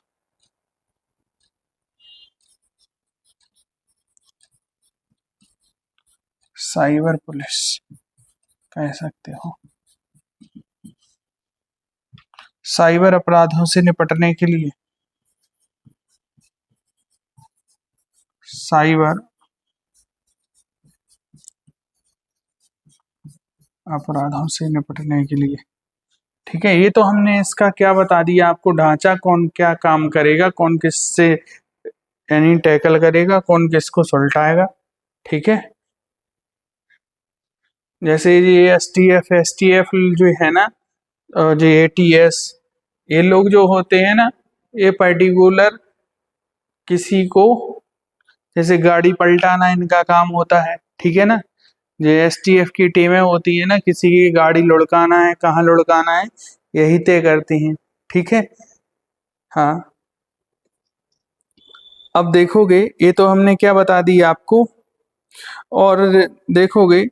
साइबर पुलिस कह सकते हो। साइबर अपराधों से निपटने के लिए, साइबर अपराधों से निपटने के लिए, ठीक है। ये तो हमने इसका क्या बता दिया आपको, ढांचा, कौन क्या काम करेगा, कौन किससे यानी टैकल करेगा, कौन किसको सुलटाएगा, ठीक है। जैसे ये एसटीएफ जो है ना, जो एटीएस, ये लोग जो होते हैं ना, ये पर्टिकुलर किसी को, जैसे गाड़ी पलटाना इनका काम होता है, ठीक है ना। जो एसटीएफ की टीमें होती है ना, किसी की गाड़ी लुढ़काना है, कहाँ लुढ़काना है, यही तय करती हैं। ठीक है। हाँ, अब देखोगे, ये तो हमने क्या बता दी आपको। और देखोगे,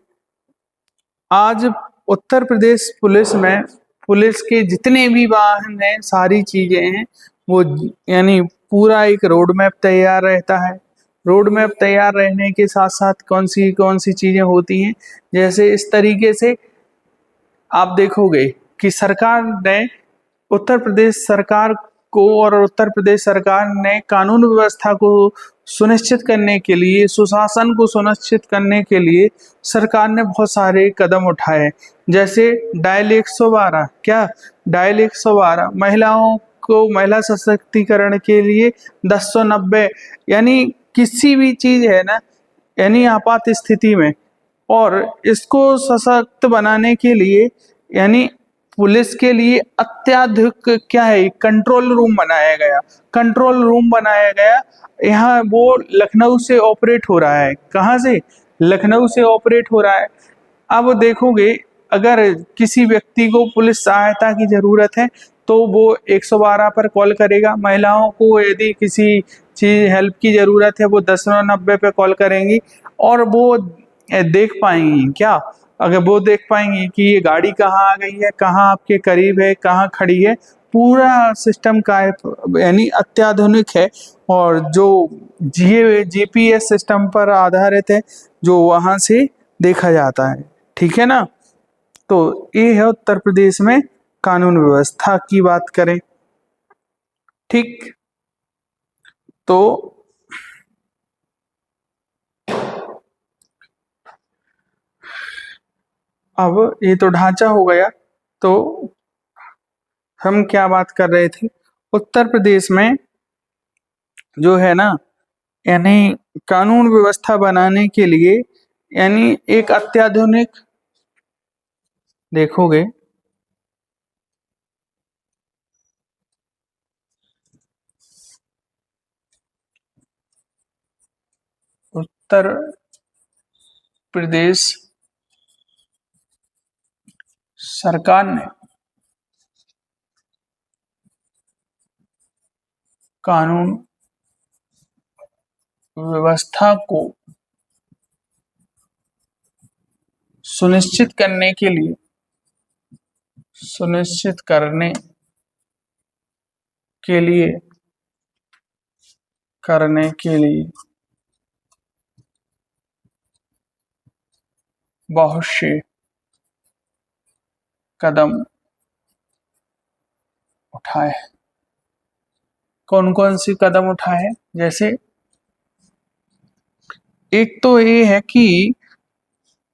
आज उत्तर प्रदेश पुलिस में पुलिस के जितने भी वाहन हैं, सारी चीजें हैं, वो यानी पूरा एक रोड मैप तैयार रहता है। रोड मैप तैयार रहने के साथ साथ कौन सी चीजें होती हैं, जैसे इस तरीके से आप देखोगे कि सरकार ने, उत्तर प्रदेश सरकार को और उत्तर प्रदेश सरकार ने कानून व्यवस्था को सुनिश्चित करने के लिए, सुशासन को सुनिश्चित करने के लिए सरकार ने बहुत सारे कदम उठाए। जैसे डायल 112, क्या डायल 112 महिलाओं को, महिला सशक्तिकरण के लिए 1090, यानी किसी भी चीज है ना, यानी आपात स्थिति में, और इसको सशक्त बनाने के लिए, यानी पुलिस के लिए अत्याधिक क्या है, कंट्रोल रूम बनाया गया। कंट्रोल रूम बनाया गया, यहाँ वो लखनऊ से ऑपरेट हो रहा है। कहाँ से? लखनऊ से ऑपरेट हो रहा है। अब देखोगे, अगर किसी व्यक्ति को पुलिस सहायता की जरूरत है तो वो 112 पर कॉल करेगा। महिलाओं को यदि किसी चीज हेल्प की जरूरत है, वो 1090 पे कॉल करेंगी, और वो देख पाएंगी क्या, अगर वो देख पाएंगी कि ये गाड़ी कहाँ आ गई है, कहाँ आपके करीब है, कहाँ खड़ी है, पूरा सिस्टम का यानी अत्याधुनिक है, और जो जीपीएस सिस्टम पर आधारित है, जो वहां से देखा जाता है। ठीक है ना। तो ये है उत्तर प्रदेश में कानून व्यवस्था की बात करें। ठीक। तो अब ये तो ढांचा हो गया, तो हम क्या बात कर रहे थे, उत्तर प्रदेश में जो है ना, यानी कानून व्यवस्था बनाने के लिए, यानी एक अत्याधुनिक, देखोगे उत्तर प्रदेश सरकार ने कानून व्यवस्था को सुनिश्चित करने के लिए, सुनिश्चित करने के लिए, करने के लिए बहुत से कदम उठाए। कौन सी कदम उठाए? जैसे एक तो ये है कि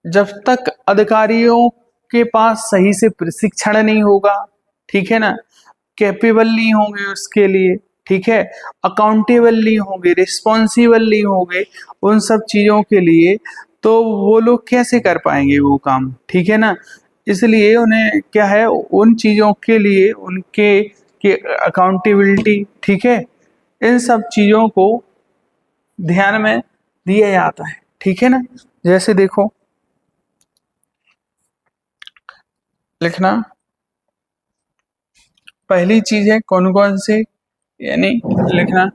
जब तक अधिकारियों के पास सही से प्रशिक्षण नहीं होगा, ठीक है ना, कैपेबल नहीं होंगे उसके लिए, ठीक है, अकाउंटेबल नहीं होंगे, रिस्पॉन्सिबल नहीं होंगे उन सब चीजों के लिए, तो वो लोग कैसे कर पाएंगे वो काम। ठीक है ना। इसलिए उन्हें क्या है, उन चीजों के लिए उनके अकाउंटेबिलिटी, ठीक है, इन सब चीजों को ध्यान में दिया जाता है। ठीक है ना। जैसे देखो, लिखना, पहली चीज है कौन से, यानी लिखना,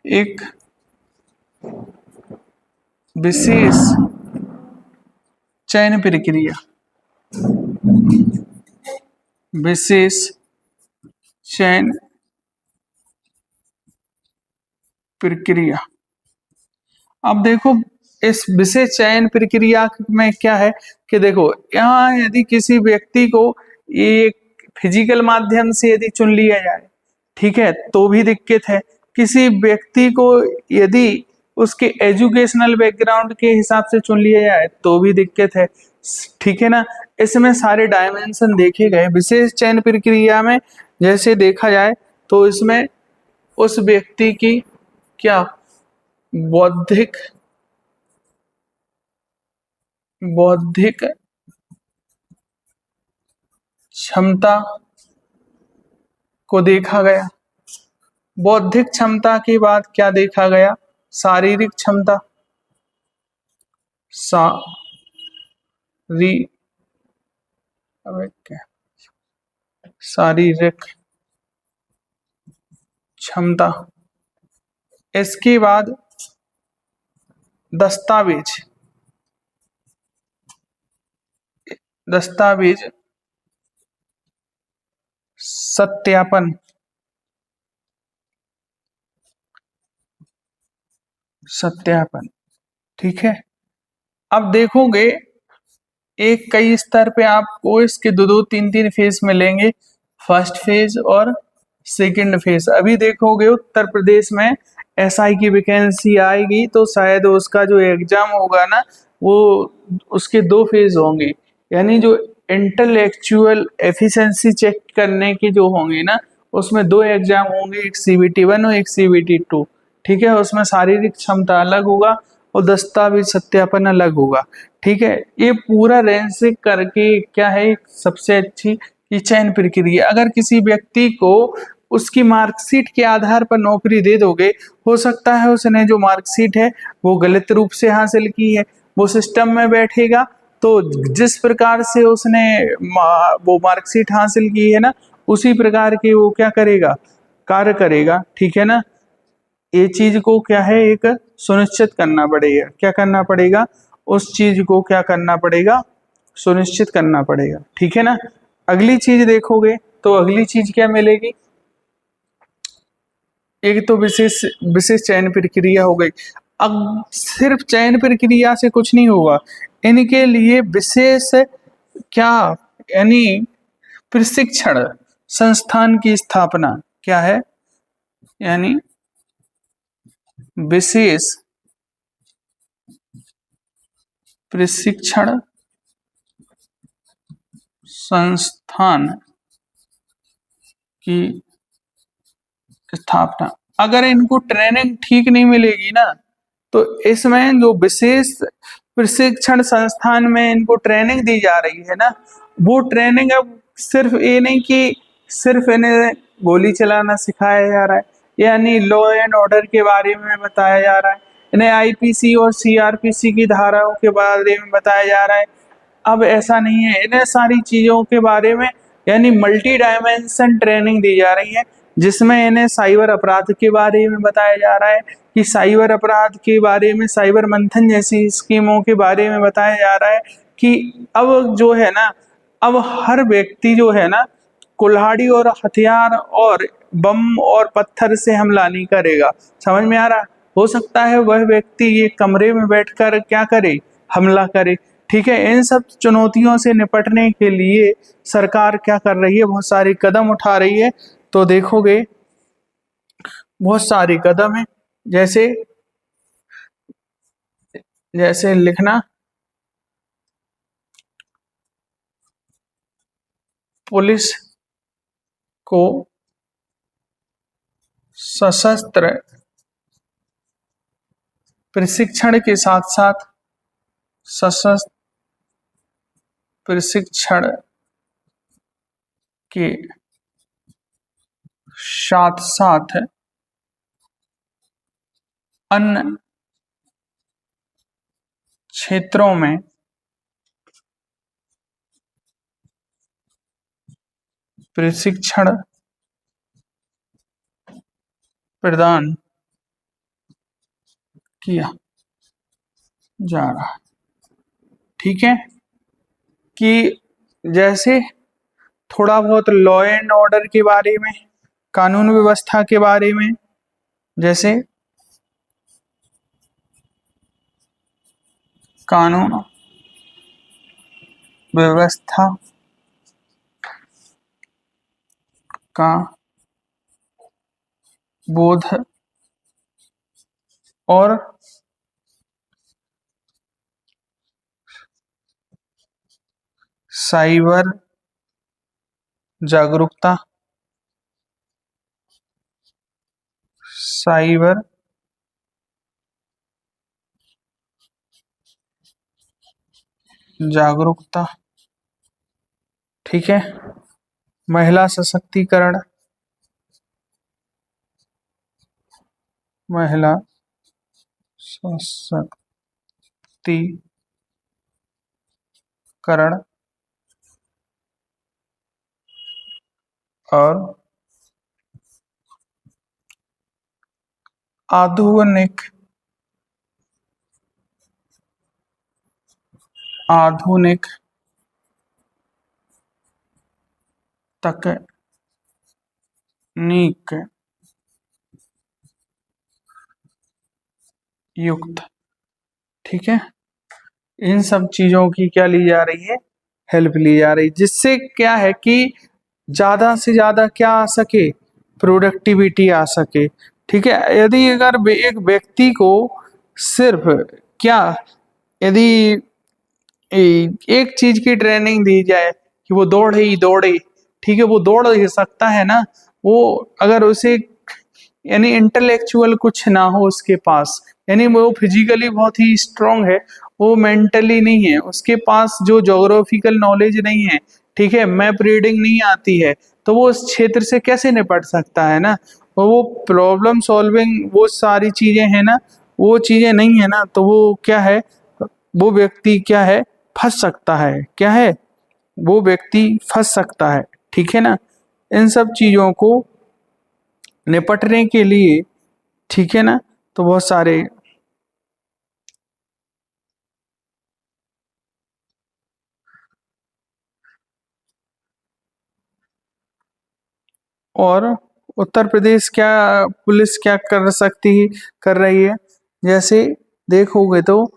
एक विशेष चयन प्रक्रिया, विशेष चयन प्रक्रिया। अब देखो, इस विशेष चयन प्रक्रिया में क्या है कि देखो, यहाँ यदि किसी व्यक्ति को एक फिजिकल माध्यम से यदि चुन लिया जाए, ठीक है, तो भी दिक्कत है। किसी व्यक्ति को यदि उसके एजुकेशनल बैकग्राउंड के हिसाब से चुन लिया जाए तो भी दिक्कत है। ठीक है ना। इसमें सारे डायमेंशन देखे गए विशेष चयन प्रक्रिया में। जैसे देखा जाए तो इसमें उस व्यक्ति की क्या बौद्धिक बौद्धिक क्षमता को देखा गया, बौद्धिक क्षमता के बाद क्या देखा गया? शारीरिक क्षमता, री अबे क्या, शारीरिक क्षमता। इसके बाद दस्तावेज, दस्तावेज सत्यापन, सत्यापन। ठीक है, अब देखोगे एक कई स्तर पे आपको इसके दो दो तीन तीन फेज मिलेंगे, फर्स्ट फेज और सेकंड फेज। अभी देखोगे उत्तर प्रदेश में एसआई की वैकेंसी आएगी तो शायद उसका जो एग्जाम होगा ना, वो उसके दो फेज होंगे, यानी जो इंटेलेक्चुअल एफिशिएंसी चेक करने के जो होंगे ना, उसमें दो एग्जाम होंगे, एक सीबीटी 1 और एक सीबीटी 2। ठीक है, उसमें शारीरिक क्षमता अलग होगा और दस्तावेज सत्यापन अलग होगा। ठीक है, ये पूरा रेंज से करके क्या है सबसे अच्छी ये चयन प्रक्रिया। अगर किसी व्यक्ति को उसकी मार्कशीट के आधार पर नौकरी दे दोगे, हो सकता है उसने जो मार्कशीट है वो गलत रूप से हासिल की है, वो सिस्टम में बैठेगा तो जिस प्रकार से उसने वो मार्कशीट हासिल की है ना, उसी प्रकार के वो क्या करेगा, कार्य करेगा। ठीक है ना, ये चीज को क्या है एक सुनिश्चित करना पड़ेगा। क्या करना पड़ेगा? उस चीज को क्या करना पड़ेगा? सुनिश्चित करना पड़ेगा। ठीक है ना, अगली चीज देखोगे तो अगली चीज क्या मिलेगी? एक तो विशेष विशेष चयन प्रक्रिया हो गई। अब सिर्फ चयन प्रक्रिया से कुछ नहीं होगा, इनके लिए विशेष क्या, यानी प्रशिक्षण संस्थान की स्थापना। क्या है? यानी विशेष प्रशिक्षण संस्थान की स्थापना। अगर इनको ट्रेनिंग ठीक नहीं मिलेगी ना, तो इसमें जो विशेष प्रशिक्षण संस्थान में इनको ट्रेनिंग दी जा रही है ना, वो ट्रेनिंग अब सिर्फ ये नहीं कि सिर्फ इन्हें गोली चलाना सिखाया जा रहा है, यानी लॉ एंड ऑर्डर के बारे में बताया जा रहा है, इन्हें आईपीसी और सीआरपीसी की धाराओं के बारे में बताया जा रहा है। अब ऐसा नहीं है, इन्हें सारी चीजों के बारे में यानी मल्टी डायमेंशन ट्रेनिंग दी जा रही है, जिसमें इन्हें साइबर अपराध के बारे में बताया जा रहा है कि साइबर अपराध के बारे में, साइबर मंथन जैसी स्कीमों के बारे में बताया जा रहा है कि अब जो है ना, अब हर व्यक्ति जो है ना कुल्हाड़ी और हथियार और बम और पत्थर से हमला नहीं करेगा। समझ में आ रहा? हो सकता है वह व्यक्ति ये कमरे में बैठकर क्या करे, हमला करे। ठीक है, इन सब चुनौतियों से निपटने के लिए सरकार क्या कर रही है, बहुत सारे कदम उठा रही है। तो देखोगे बहुत सारे कदम है, जैसे जैसे लिखना, पुलिस को सशस्त्र प्रशिक्षण के साथ साथ सशस्त्र प्रशिक्षण के साथ साथ अन्य क्षेत्रों में प्रशिक्षण प्रदान किया जा रहा है। ठीक है, कि जैसे थोड़ा बहुत लॉ एंड ऑर्डर के बारे में, कानून व्यवस्था के बारे में, जैसे कानून व्यवस्था का बोध और साइबर जागरूकता, साइबर जागरूकता। ठीक है, महिला सशक्तिकरण, महिला सशक्तिकरण और आधुनिक आधुनिक तकनीक युक्त, ठीक है, इन सब चीजों की क्या ली जा रही है, हेल्प ली जा रही, जिससे क्या है कि ज्यादा से ज्यादा क्या आ सके, प्रोडक्टिविटी आ सके, ठीक है। यदि अगर एक व्यक्ति को सिर्फ क्या, यदि एक चीज की ट्रेनिंग दी जाए कि वो दौड़े ही दौड़े, ठीक है, वो दौड़ ही सकता है ना, वो अगर उसे यानी इंटेलेक्चुअल कुछ ना हो उसके पास, यानी वो फिजिकली बहुत ही स्ट्रांग है, वो मेंटली नहीं है, उसके पास जो ज्योग्राफिकल नॉलेज नहीं है, ठीक है, मैप रीडिंग नहीं आती है, तो वो उस क्षेत्र से कैसे निपट सकता है ना, वो प्रॉब्लम सॉल्विंग वो सारी चीजें हैं ना, वो चीजें नहीं है ना, तो वो क्या है, वो व्यक्ति क्या है, फंस सकता है, क्या है, वो व्यक्ति फंस सकता है, ठीक है ना। इन सब चीजों को निपटने के लिए, ठीक है ना, तो बहुत सारे और उत्तर प्रदेश क्या पुलिस क्या कर रही है, जैसे देखोगे तो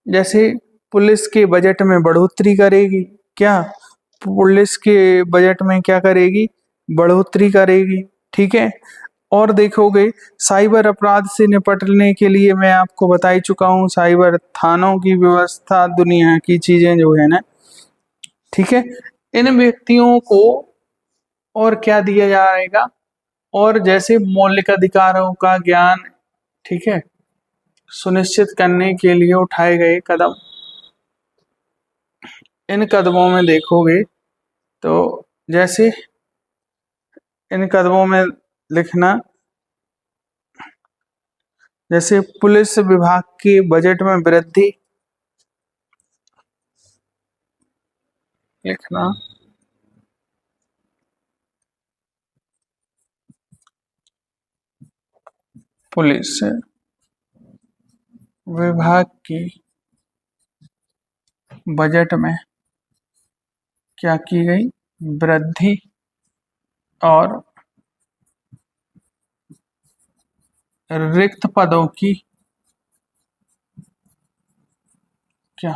जैसे पुलिस के बजट में बढ़ोतरी करेगी, क्या पुलिस के बजट में क्या करेगी, बढ़ोतरी करेगी, ठीक है। और देखोगे साइबर अपराध से निपटने के लिए मैं आपको बता ही चुका हूँ, साइबर थानों की व्यवस्था दुनिया की चीजें जो है ना, ठीक है, इन व्यक्तियों को और क्या दिया जाएगा, और जैसे मौलिक अधिकारों का ज्ञान, ठीक है, सुनिश्चित करने के लिए उठाए गए कदम, इन कदमों में देखोगे तो जैसे इन कदमों में लिखना, जैसे पुलिस विभाग के बजट में वृद्धि, लिखना, पुलिस विभाग की बजट में क्या की गई, वृद्धि, और रिक्त पदों की क्या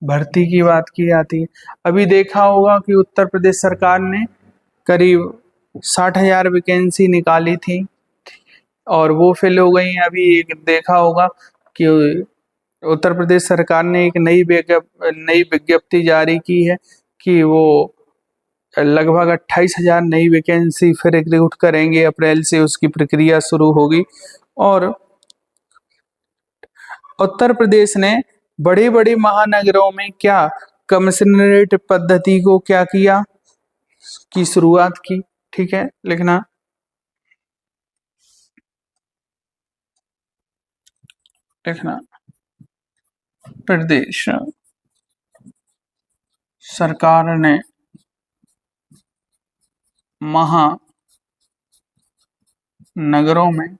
भर्ती की बात की जाती है। अभी देखा होगा कि उत्तर प्रदेश सरकार ने करीब 60,000 वैकेंसी निकाली थी और वो फिल हो गई। अभी एक देखा होगा कि उत्तर प्रदेश सरकार ने एक नई विज्ञप्ति जारी की है कि वो लगभग 28,000 नई वैकेंसी फिर रिक्रूट करेंगे, अप्रैल से उसकी प्रक्रिया शुरू होगी। और उत्तर प्रदेश ने बड़ी बड़ी महानगरों में क्या कमिश्नरेट पद्धति को क्या किया, की शुरुआत की, ठीक है, लिखना, लिखना, प्रदेश सरकार ने महानगरों में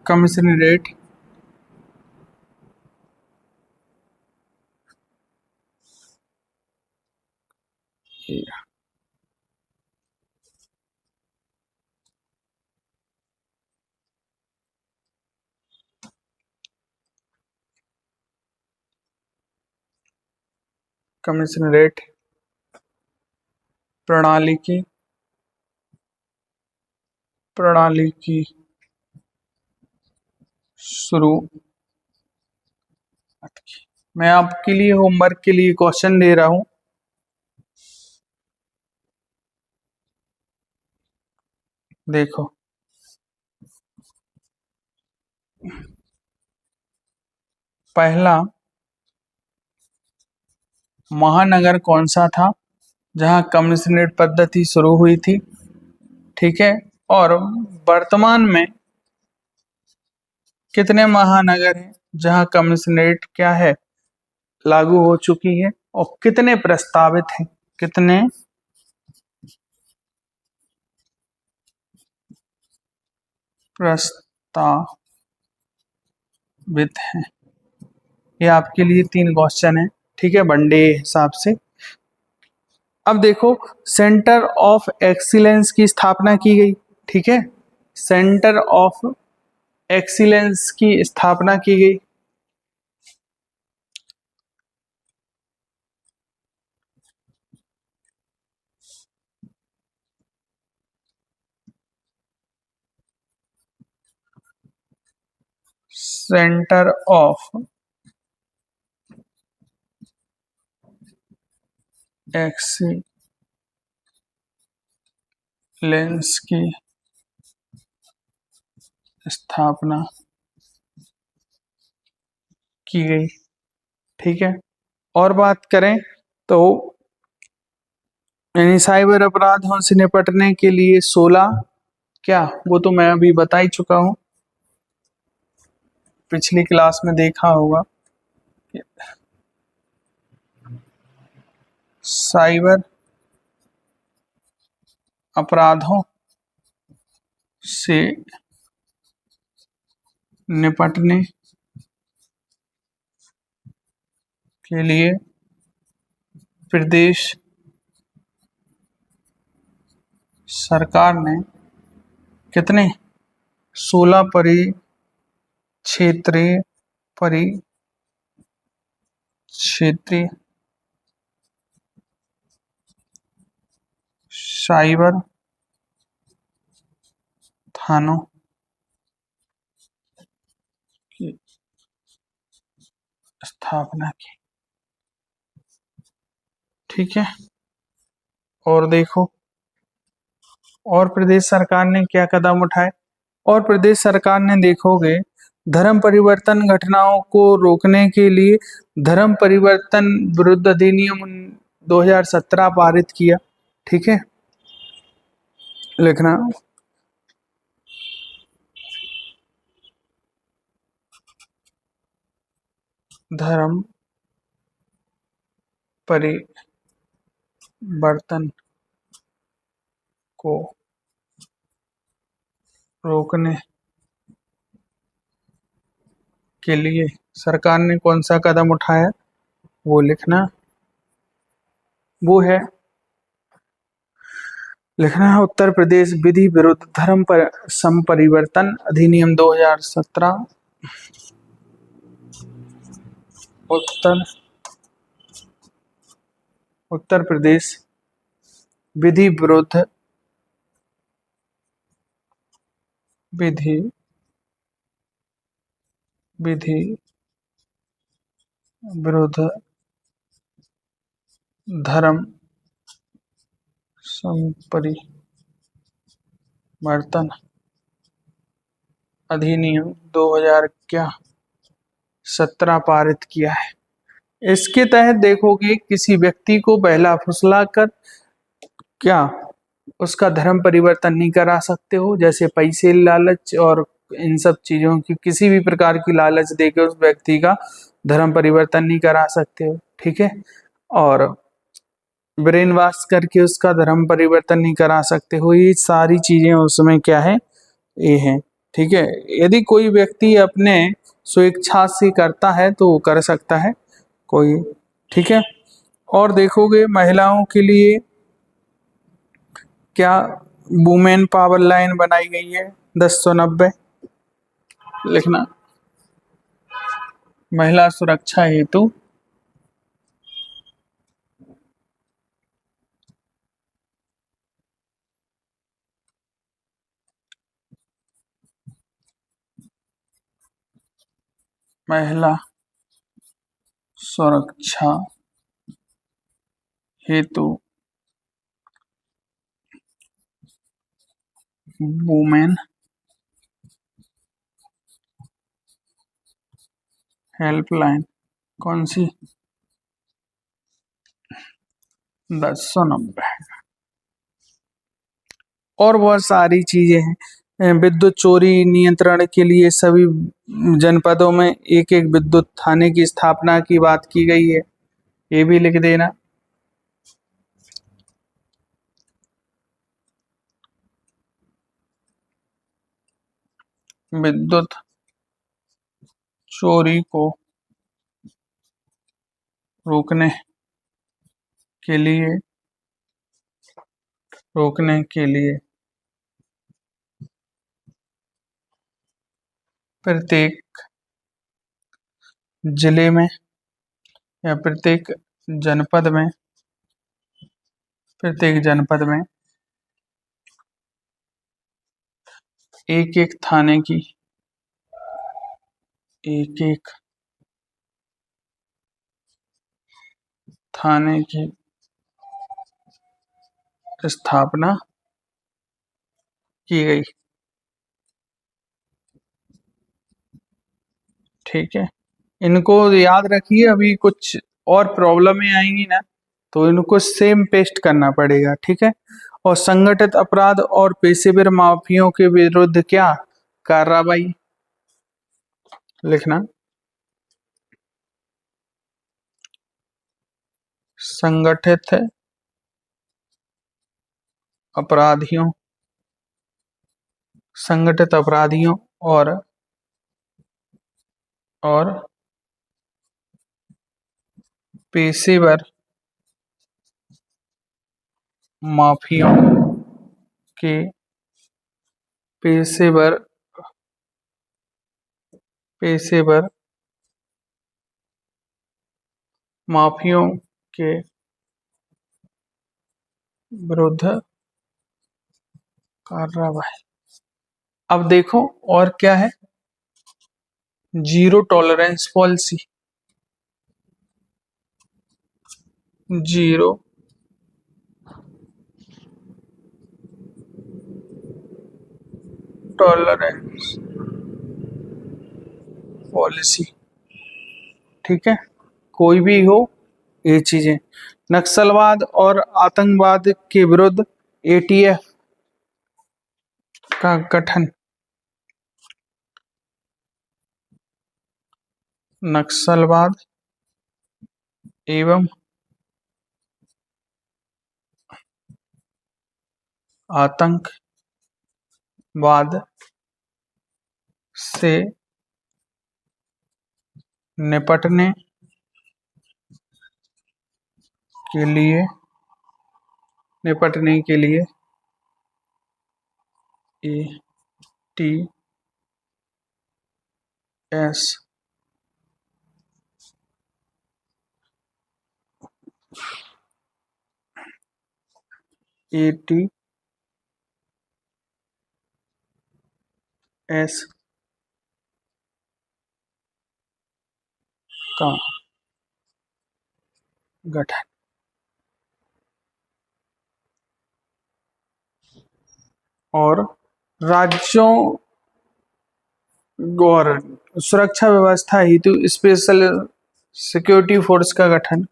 कमिश्नरेट कमिश्नरेट प्रणाली की शुरुआत की। मैं आपके लिए होमवर्क के लिए क्वेश्चन दे रहा हूं, देखो, पहला महानगर कौन सा था जहां कमिश्नरेट पद्धति शुरू हुई थी, ठीक है। और वर्तमान में कितने महानगर हैं जहां कमिश्नरेट क्या है, लागू हो चुकी है, और कितने प्रस्तावित हैं, कितने प्रस्तावित हैं। ये आपके लिए 3 क्वेश्चन है, ठीक है, वनडे हिसाब से। अब देखो, सेंटर ऑफ एक्सीलेंस की स्थापना की गई, ठीक है, सेंटर ऑफ एक्सीलेंस की स्थापना की गई। सेंटर ऑफ एक्सीलेंस की स्थापना की गई, ठीक है। और बात करें तो यानी साइबर अपराधों से निपटने के लिए 16, क्या, वो तो मैं अभी बता ही चुका हूं, पिछली क्लास में देखा होगा। साइबर अपराधों से निपटने के लिए प्रदेश सरकार ने कितने 16 क्षेत्रीय साइबर थानों की स्थापना की, ठीक है। और देखो, और प्रदेश सरकार ने क्या कदम उठाए, और प्रदेश सरकार ने देखोगे धर्म परिवर्तन घटनाओं को रोकने के लिए धर्म परिवर्तन विरुद्ध अधिनियम 2017 पारित किया, ठीक है, लिखना। धर्म परिवर्तन को रोकने के लिए सरकार ने कौन सा कदम उठाया, वो लिखना। वो है, लिखना है उत्तर प्रदेश विधि विरुद्ध धर्म पर संपरिवर्तन अधिनियम 2017। उत्तर उत्तर प्रदेश विधि विरुद्ध विधि विधि विरुद्ध धर्म संपरिवर्तन अधिनियम 2017 पारित किया है। इसके तहत देखोगे किसी व्यक्ति को बहला फुसलाकर क्या उसका धर्म परिवर्तन नहीं करा सकते हो, जैसे पैसे लालच और इन सब चीजों की किसी भी प्रकार की लालच देकर उस व्यक्ति का धर्म परिवर्तन नहीं करा सकते हो, ठीक है। और ब्रेन वॉश करके उसका धर्म परिवर्तन नहीं करा सकते हो, ये सारी चीजें उसमें क्या है, ये है, ठीक है। यदि कोई व्यक्ति अपने स्वेच्छा से करता है तो वो कर सकता है कोई, ठीक है। और देखोगे महिलाओं के लिए क्या वुमेन पावर लाइन बनाई गई है 1090, लिखना। महिला सुरक्षा हेतु महिला सुरक्षा हेतु वुमेन हेल्पलाइन कौन सी? 1090। और बहुत सारी चीजें हैं। विद्युत चोरी नियंत्रण के लिए सभी जनपदों में एक एक विद्युत थाने की स्थापना की बात की गई है, ये भी लिख देना। विद्युत चोरी को रोकने के लिए प्रत्येक जिले में या प्रत्येक जनपद में एक एक थाने की स्थापना की गई। ठीक है, इनको याद रखिए। अभी कुछ और प्रॉब्लमें आएंगी ना, तो इनको सेम पेस्ट करना पड़ेगा। ठीक है। और संगठित अपराध और पेशेवर माफियों के विरुद्ध क्या कार्रवाई लिखना। संगठित अपराधियों और पेशेवर माफियों के विरुद्ध कार्रवाई। अब देखो और क्या है, zero tolerance policy. Zero tolerance policy. ठीक है, कोई भी हो ये चीजें। नक्सलवाद और आतंकवाद के विरुद्ध एटीएफ का गठन। नक्सलवाद एवं आतंकवाद से निपटने के लिए एटीएस का गठन। और राज्यों और सुरक्षा व्यवस्था हेतु स्पेशल सिक्योरिटी फोर्स का गठन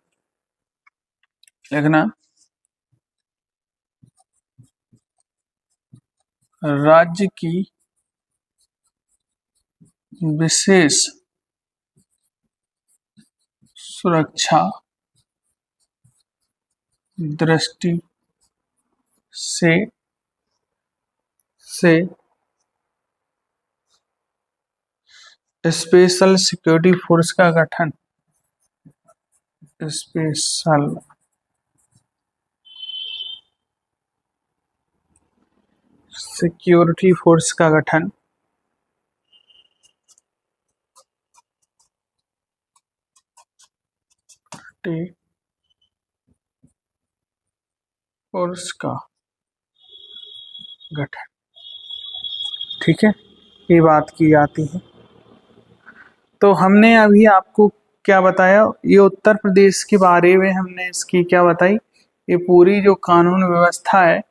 लिखना। राज्य की विशेष सुरक्षा दृष्टि से स्पेशल सिक्योरिटी फोर्स का गठन। स्पेशल सिक्योरिटी फोर्स का गठन फोर्स का गठन। ठीक है, ये बात की जाती है। तो हमने अभी आपको क्या बताया, ये उत्तर प्रदेश के बारे में हमने इसकी क्या बताई, ये पूरी जो कानून व्यवस्था है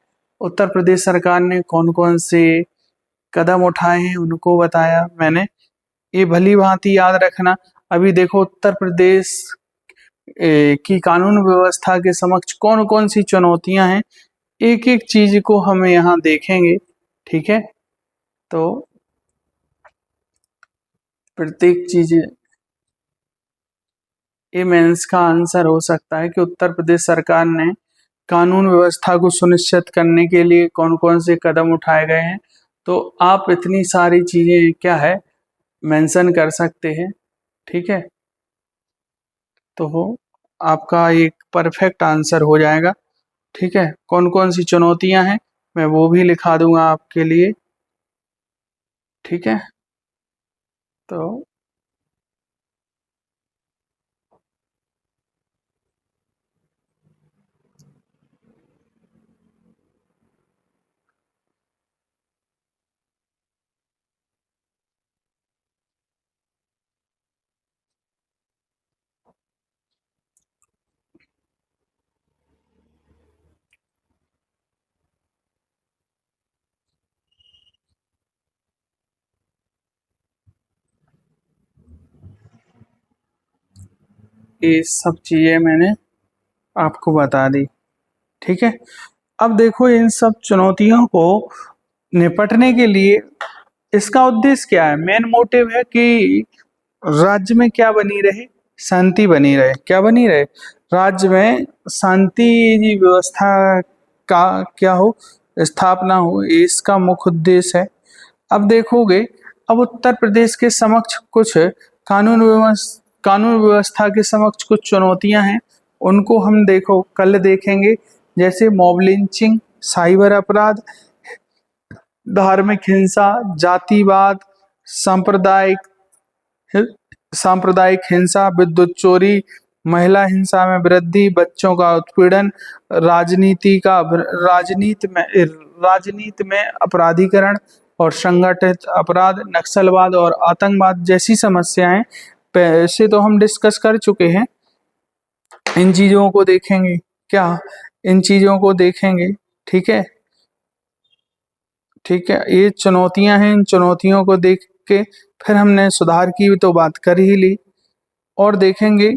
उत्तर प्रदेश सरकार ने कौन कौन से कदम उठाए हैं उनको बताया मैंने। ये भली भांति याद रखना। अभी देखो उत्तर प्रदेश की कानून व्यवस्था के समक्ष कौन कौन सी चुनौतियां हैं, एक एक चीज को हम यहाँ देखेंगे। ठीक है, तो प्रत्येक चीज ये मेंस का आंसर हो सकता है कि उत्तर प्रदेश सरकार ने कानून व्यवस्था को सुनिश्चित करने के लिए कौन कौन से कदम उठाए गए हैं। तो आप इतनी सारी चीजें क्या है मेंशन कर सकते हैं। ठीक है, तो वो आपका एक परफेक्ट आंसर हो जाएगा। ठीक है, कौन कौन सी चुनौतियां हैं मैं वो भी लिखा दूंगा आपके लिए। ठीक है, तो ये सब चीजें मैंने आपको बता दी। ठीक है, अब देखो इन सब चुनौतियों को निपटने के लिए इसका उद्देश्य क्या है, मेन मोटिव है कि राज्य में क्या बनी रहे, शांति बनी रहे। क्या बनी रहे, राज्य में शांति व्यवस्था का क्या हो, स्थापना हो, ये इसका मुख्य उद्देश्य है। अब देखोगे, अब उत्तर प्रदेश के समक्ष कुछ कानून व्यवस्था के समक्ष कुछ चुनौतियां हैं, उनको हम देखो कल देखेंगे। जैसे मॉब लिंचिंग, साइबर अपराध, धार्मिक हिंसा, जातिवाद, सांप्रदायिक सांप्रदायिक हिंसा, विद्युत चोरी, महिला हिंसा में वृद्धि, बच्चों का उत्पीड़न, राजनीति में अपराधीकरण और संगठित अपराध, नक्सलवाद और आतंकवाद जैसी समस्याएं से तो हम डिस्कस कर चुके हैं। इन चीजों को देखेंगे, क्या इन चीजों को देखेंगे। ठीक है, ठीक है, ये चुनौतियां हैं, इन चुनौतियों को देख के फिर हमने सुधार की भी तो बात कर ही ली। और देखेंगे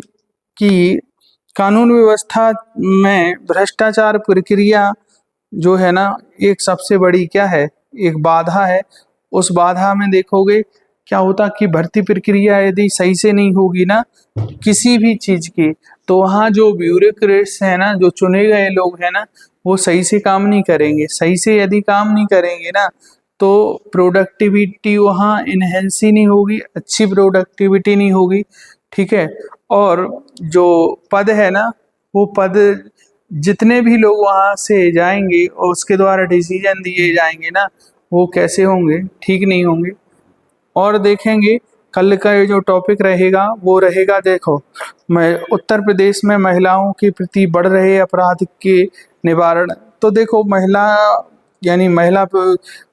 कि कानून व्यवस्था में भ्रष्टाचार प्रक्रिया जो है ना, एक सबसे बड़ी क्या है, एक बाधा है। उस बाधा में देखोगे क्या होता कि भर्ती प्रक्रिया यदि सही से नहीं होगी ना किसी भी चीज की, तो वहाँ जो ब्यूरोक्रेट्स है ना, जो चुने गए लोग हैं ना, वो सही से काम नहीं करेंगे। सही से यदि काम नहीं करेंगे ना तो प्रोडक्टिविटी वहाँ इनहेंस ही नहीं होगी, अच्छी प्रोडक्टिविटी नहीं होगी। ठीक है, और जो पद है ना, वो पद जितने भी लोग वहाँ से जाएंगे और उसके द्वारा डिसीजन दिए जाएंगे ना, वो कैसे होंगे, ठीक नहीं होंगे। और देखेंगे कल का ये जो टॉपिक रहेगा वो रहेगा, देखो मैं उत्तर प्रदेश में महिलाओं के प्रति बढ़ रहे अपराध के निवारण। तो देखो महिला यानी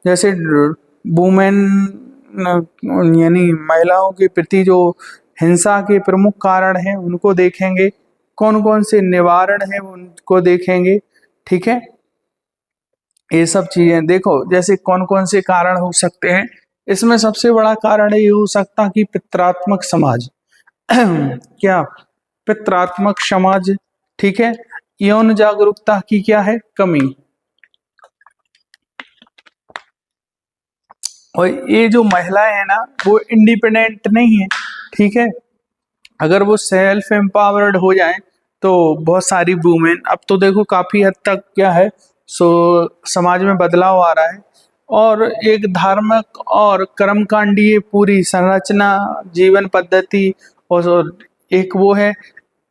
जैसे वुमेन यानी महिलाओं के प्रति जो हिंसा के प्रमुख कारण हैं उनको देखेंगे, कौन कौन से निवारण है उनको देखेंगे। ठीक है, ये सब चीजें देखो जैसे कौन कौन से कारण हो सकते हैं। इसमें सबसे बड़ा कारण ये हो सकता कि पितरात्मक समाज क्या, पितरात्मक समाज। ठीक है, यौन जागरूकता की क्या है कमी। और ये जो महिलाएं हैं ना वो इंडिपेंडेंट नहीं है। ठीक है, अगर वो सेल्फ एम्पावर्ड हो जाए तो बहुत सारी वुमेन, अब तो देखो काफी हद तक क्या है सो समाज में बदलाव आ रहा है। और एक धार्मिक और कर्मकांडीय पूरी संरचना, जीवन पद्धति, और एक वो है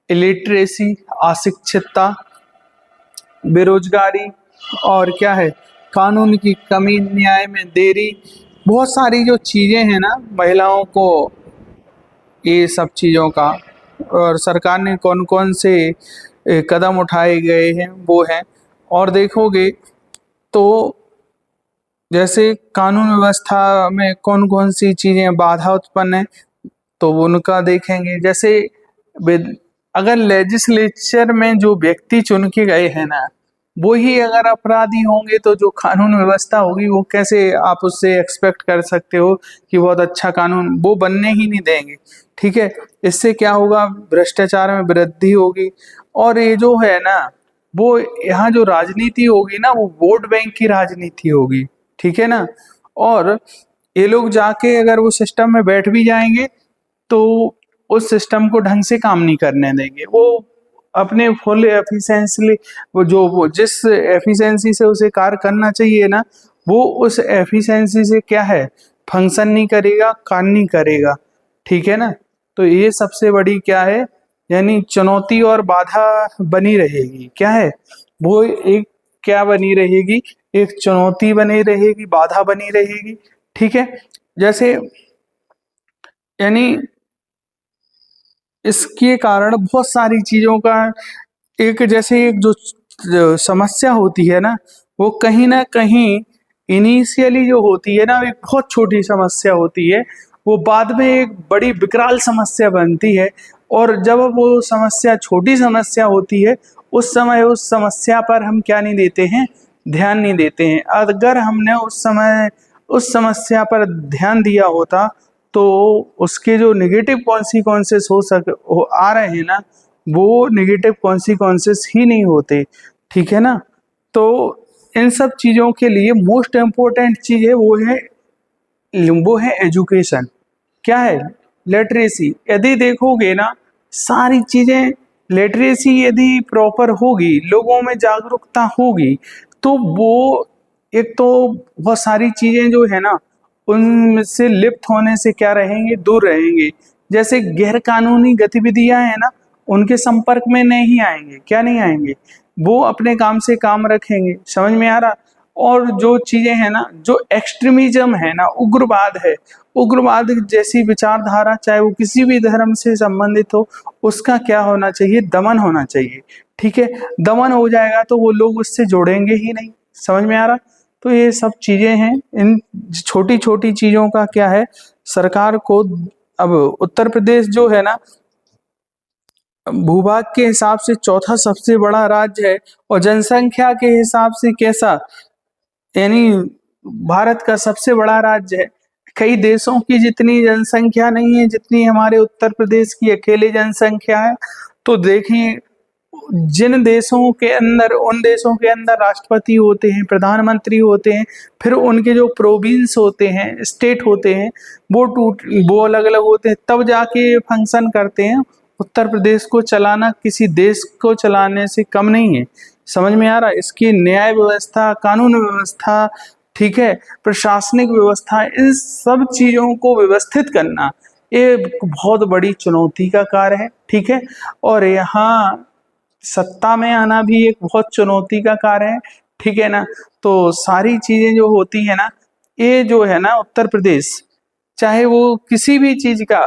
इलिटरेसी, अशिक्षितता, बेरोजगारी, और क्या है कानून की कमी, न्याय में देरी, बहुत सारी जो चीजें हैं ना महिलाओं को, ये सब चीज़ों का और सरकार ने कौन कौन से कदम उठाए गए हैं वो हैं। और देखोगे तो जैसे कानून व्यवस्था में कौन कौन सी चीज़ें बाधा उत्पन्न है तो वो उनका देखेंगे। जैसे अगर लेजिस्लेचर में जो व्यक्ति चुन के गए हैं ना, वो ही अगर अपराधी होंगे तो जो कानून व्यवस्था होगी वो कैसे आप उससे एक्सपेक्ट कर सकते हो कि बहुत अच्छा कानून, वो बनने ही नहीं देंगे। ठीक है, इससे क्या होगा, भ्रष्टाचार में वृद्धि होगी। और ये जो है ना, वो यहाँ जो राजनीति होगी ना, वो वोट बैंक की राजनीति होगी। ठीक है ना, और ये लोग जाके अगर वो सिस्टम में बैठ भी जाएंगे तो उस सिस्टम को ढंग से काम नहीं करने देंगे। वो अपने फुल एफिशिएंटली, वो जिस एफिशिएंसी से उसे कार्य करना चाहिए ना, वो उस एफिशिएंसी से क्या है, फंक्शन नहीं करेगा, काम नहीं करेगा। ठीक है ना, तो ये सबसे बड़ी क्या है, यानी चुनौती और बाधा बनी रहेगी। क्या है वो, एक क्या बनी रहेगी, एक चुनौती बनी रहेगी, बाधा बनी रहेगी। ठीक है, जैसे यानी इसके कारण बहुत सारी चीजों का एक, जैसे एक जो समस्या होती है ना, वो कहीं ना कहीं इनिशियली जो होती है ना, एक बहुत छोटी समस्या होती है, वो बाद में एक बड़ी विकराल समस्या बनती है। और जब वो समस्या छोटी समस्या होती है, उस समय उस समस्या पर हम क्या नहीं देते हैं, ध्यान नहीं देते हैं। अगर हमने उस समय उस समस्या पर ध्यान दिया होता तो उसके जो नेगेटिव कॉन्सिक्वेंसेस आ रहे हैं ना, वो नेगेटिव कॉन्सिक्वेंसेस ही नहीं होते। ठीक है ना, तो इन सब चीज़ों के लिए मोस्ट इम्पोर्टेंट चीज़ है, वो है एजुकेशन। क्या है, लिटरेसी। यदि देखोगे ना, सारी चीज़ें, लिटरेसी यदि प्रॉपर होगी, लोगों में जागरूकता होगी, तो वो एक तो बहुत सारी चीज़ें जो है ना, उनसे लिप्त होने से क्या रहेंगे, दूर रहेंगे। जैसे गैर कानूनी गतिविधियां हैं ना, उनके संपर्क में नहीं आएंगे। क्या नहीं आएंगे, वो अपने काम से काम रखेंगे। समझ में आ रहा। और जो चीजें हैं ना, जो एक्सट्रीमिज्म है ना, उग्रवाद है, उग्रवाद जैसी विचारधारा, चाहे वो किसी भी धर्म से संबंधित हो, उसका क्या होना चाहिए, दमन होना चाहिए। ठीक है, दमन हो जाएगा तो वो लोग उससे जुड़ेंगे ही नहीं। समझ में आ रहा। तो ये सब चीजें हैं, इन छोटी छोटी चीजों का क्या है, सरकार को। अब उत्तर प्रदेश जो है ना, भूभाग के हिसाब से चौथा सबसे बड़ा राज्य है, और जनसंख्या के हिसाब से कैसा, यानी भारत का सबसे बड़ा राज्य है। कई देशों की जितनी जनसंख्या नहीं है जितनी हमारे उत्तर प्रदेश की अकेले जनसंख्या है। तो देखिए, जिन देशों के अंदर, उन देशों के अंदर राष्ट्रपति होते हैं, प्रधानमंत्री होते हैं, फिर उनके जो प्रोविंस होते हैं, स्टेट होते हैं, वो अलग अलग होते हैं, तब जाके फंक्शन करते हैं। उत्तर प्रदेश को चलाना किसी देश को चलाने से कम नहीं है। समझ में आ रहा है। इसकी न्याय व्यवस्था, कानून व्यवस्था, ठीक है, प्रशासनिक व्यवस्था, इन सब चीजों को व्यवस्थित करना ये बहुत बड़ी चुनौती का कार्य है। ठीक है, और यहाँ सत्ता में आना भी एक बहुत चुनौती का कार्य है। ठीक है ना, तो सारी चीजें जो होती है ना, ये जो है ना, उत्तर प्रदेश, चाहे वो किसी भी चीज का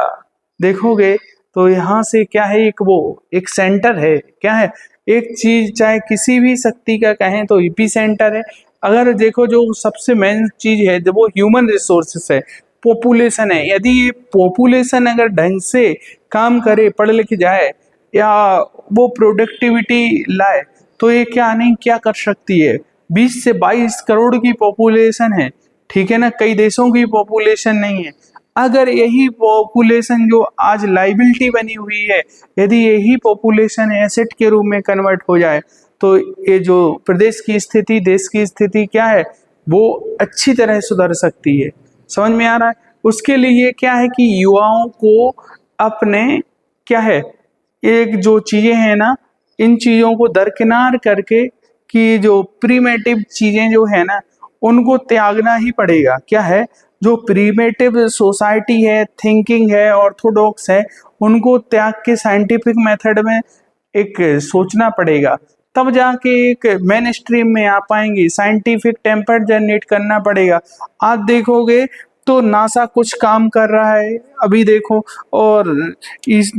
देखोगे तो यहाँ से क्या है, एक सेंटर है। क्या है, एक चीज चाहे किसी भी शक्ति का कहें तो ईपी सेंटर है। अगर देखो, जो सबसे मेन चीज है, जब वो ह्यूमन रिसोर्सेस है, पॉपुलेशन है। यदि ये पॉपुलेशन अगर ढंग से काम करे, पढ़ लिख जाए, या वो प्रोडक्टिविटी लाए, तो ये क्या नहीं क्या कर सकती है। 20 से 22 करोड़ की पॉपुलेशन है। ठीक है ना, कई देशों की पॉपुलेशन नहीं है। अगर यही पॉपुलेशन जो आज लाइबिलिटी बनी हुई है, यदि यही पॉपुलेशन एसेट के रूप में कन्वर्ट हो जाए, तो ये जो प्रदेश की स्थिति, देश की स्थिति क्या है, वो अच्छी तरह सुधर सकती है। समझ में आ रहा है। उसके लिए क्या है कि युवाओं को अपने क्या है, एक जो चीजें हैं ना, इन चीजों को दरकिनार करके, कि जो प्रीमेटिव चीजें जो है ना, उनको त्यागना ही पड़ेगा। क्या है, जो प्रीमेटिव सोसाइटी है, थिंकिंग है, ऑर्थोडॉक्स है, उनको त्याग के साइंटिफिक मेथड में एक सोचना पड़ेगा। तब जाके एक मेन स्ट्रीम में आ पाएंगे। साइंटिफिक टेम्पर जनरेट करना पड़ेगा। आज देखोगे तो नासा कुछ काम कर रहा है, अभी देखो, और इस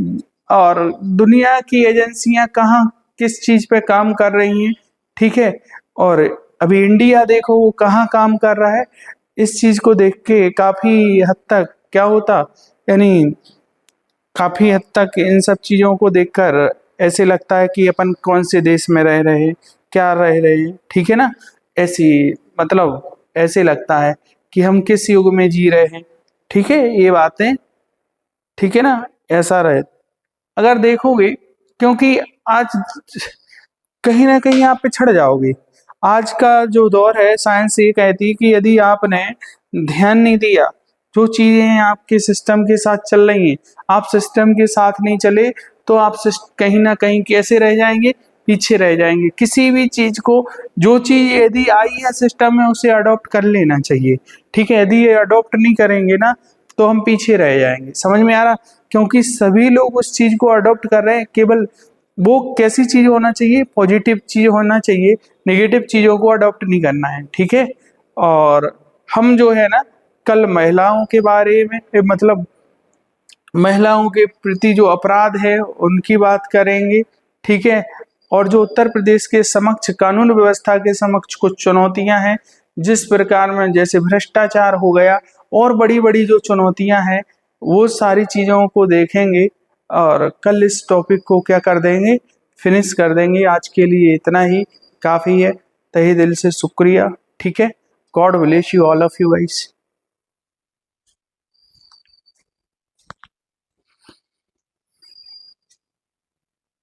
और दुनिया की एजेंसियां कहाँ किस चीज पे काम कर रही हैं। ठीक है, और अभी इंडिया देखो वो कहाँ काम कर रहा है। इस चीज को देख के काफी हद तक क्या होता, यानी काफी हद तक इन सब चीजों को देखकर ऐसे लगता है कि अपन कौन से देश में रह रहे हैं। क्या रह रहे हैं, ठीक है ना। ऐसी मतलब ऐसे लगता है कि हम किस युग में जी रहे हैं, ठीक है ये बातें, ठीक है ना, ऐसा रहे अगर देखोगे। क्योंकि आज कहीं ना कहीं आप पिछड़ जाओगे। आज का जो दौर है, साइंस ये कहती है कि यदि आपने ध्यान नहीं दिया, जो चीजें आपके सिस्टम के साथ चल रही हैं, आप सिस्टम के साथ नहीं चले तो आप कहीं ना कहीं कैसे रह जाएंगे, पीछे रह जाएंगे। किसी भी चीज को, जो चीज यदि आई है सिस्टम में, उसे अडॉप्ट कर लेना चाहिए, ठीक है। यदि ये अडॉप्ट नहीं करेंगे ना तो हम पीछे रह जाएंगे, समझ में आ रहा। क्योंकि सभी लोग उस चीज को अडॉप्ट कर रहे हैं, केवल वो कैसी चीज होना चाहिए, पॉजिटिव चीज होना चाहिए, नेगेटिव चीजों को अडॉप्ट नहीं करना है, ठीक है। और हम जो है ना, कल महिलाओं के बारे में, मतलब महिलाओं के प्रति जो अपराध है उनकी बात करेंगे, ठीक है। और जो उत्तर प्रदेश के समक्ष, कानून व्यवस्था के समक्ष कुछ चुनौतियां हैं, जिस प्रकार में जैसे भ्रष्टाचार हो गया, और बड़ी बड़ी जो चुनौतियां हैं, वो सारी चीजों को देखेंगे। और कल इस टॉपिक को क्या कर देंगे, फिनिश कर देंगे। आज के लिए इतना ही काफी है। तहे दिल से शुक्रिया, ठीक है। God bless you all of you guys.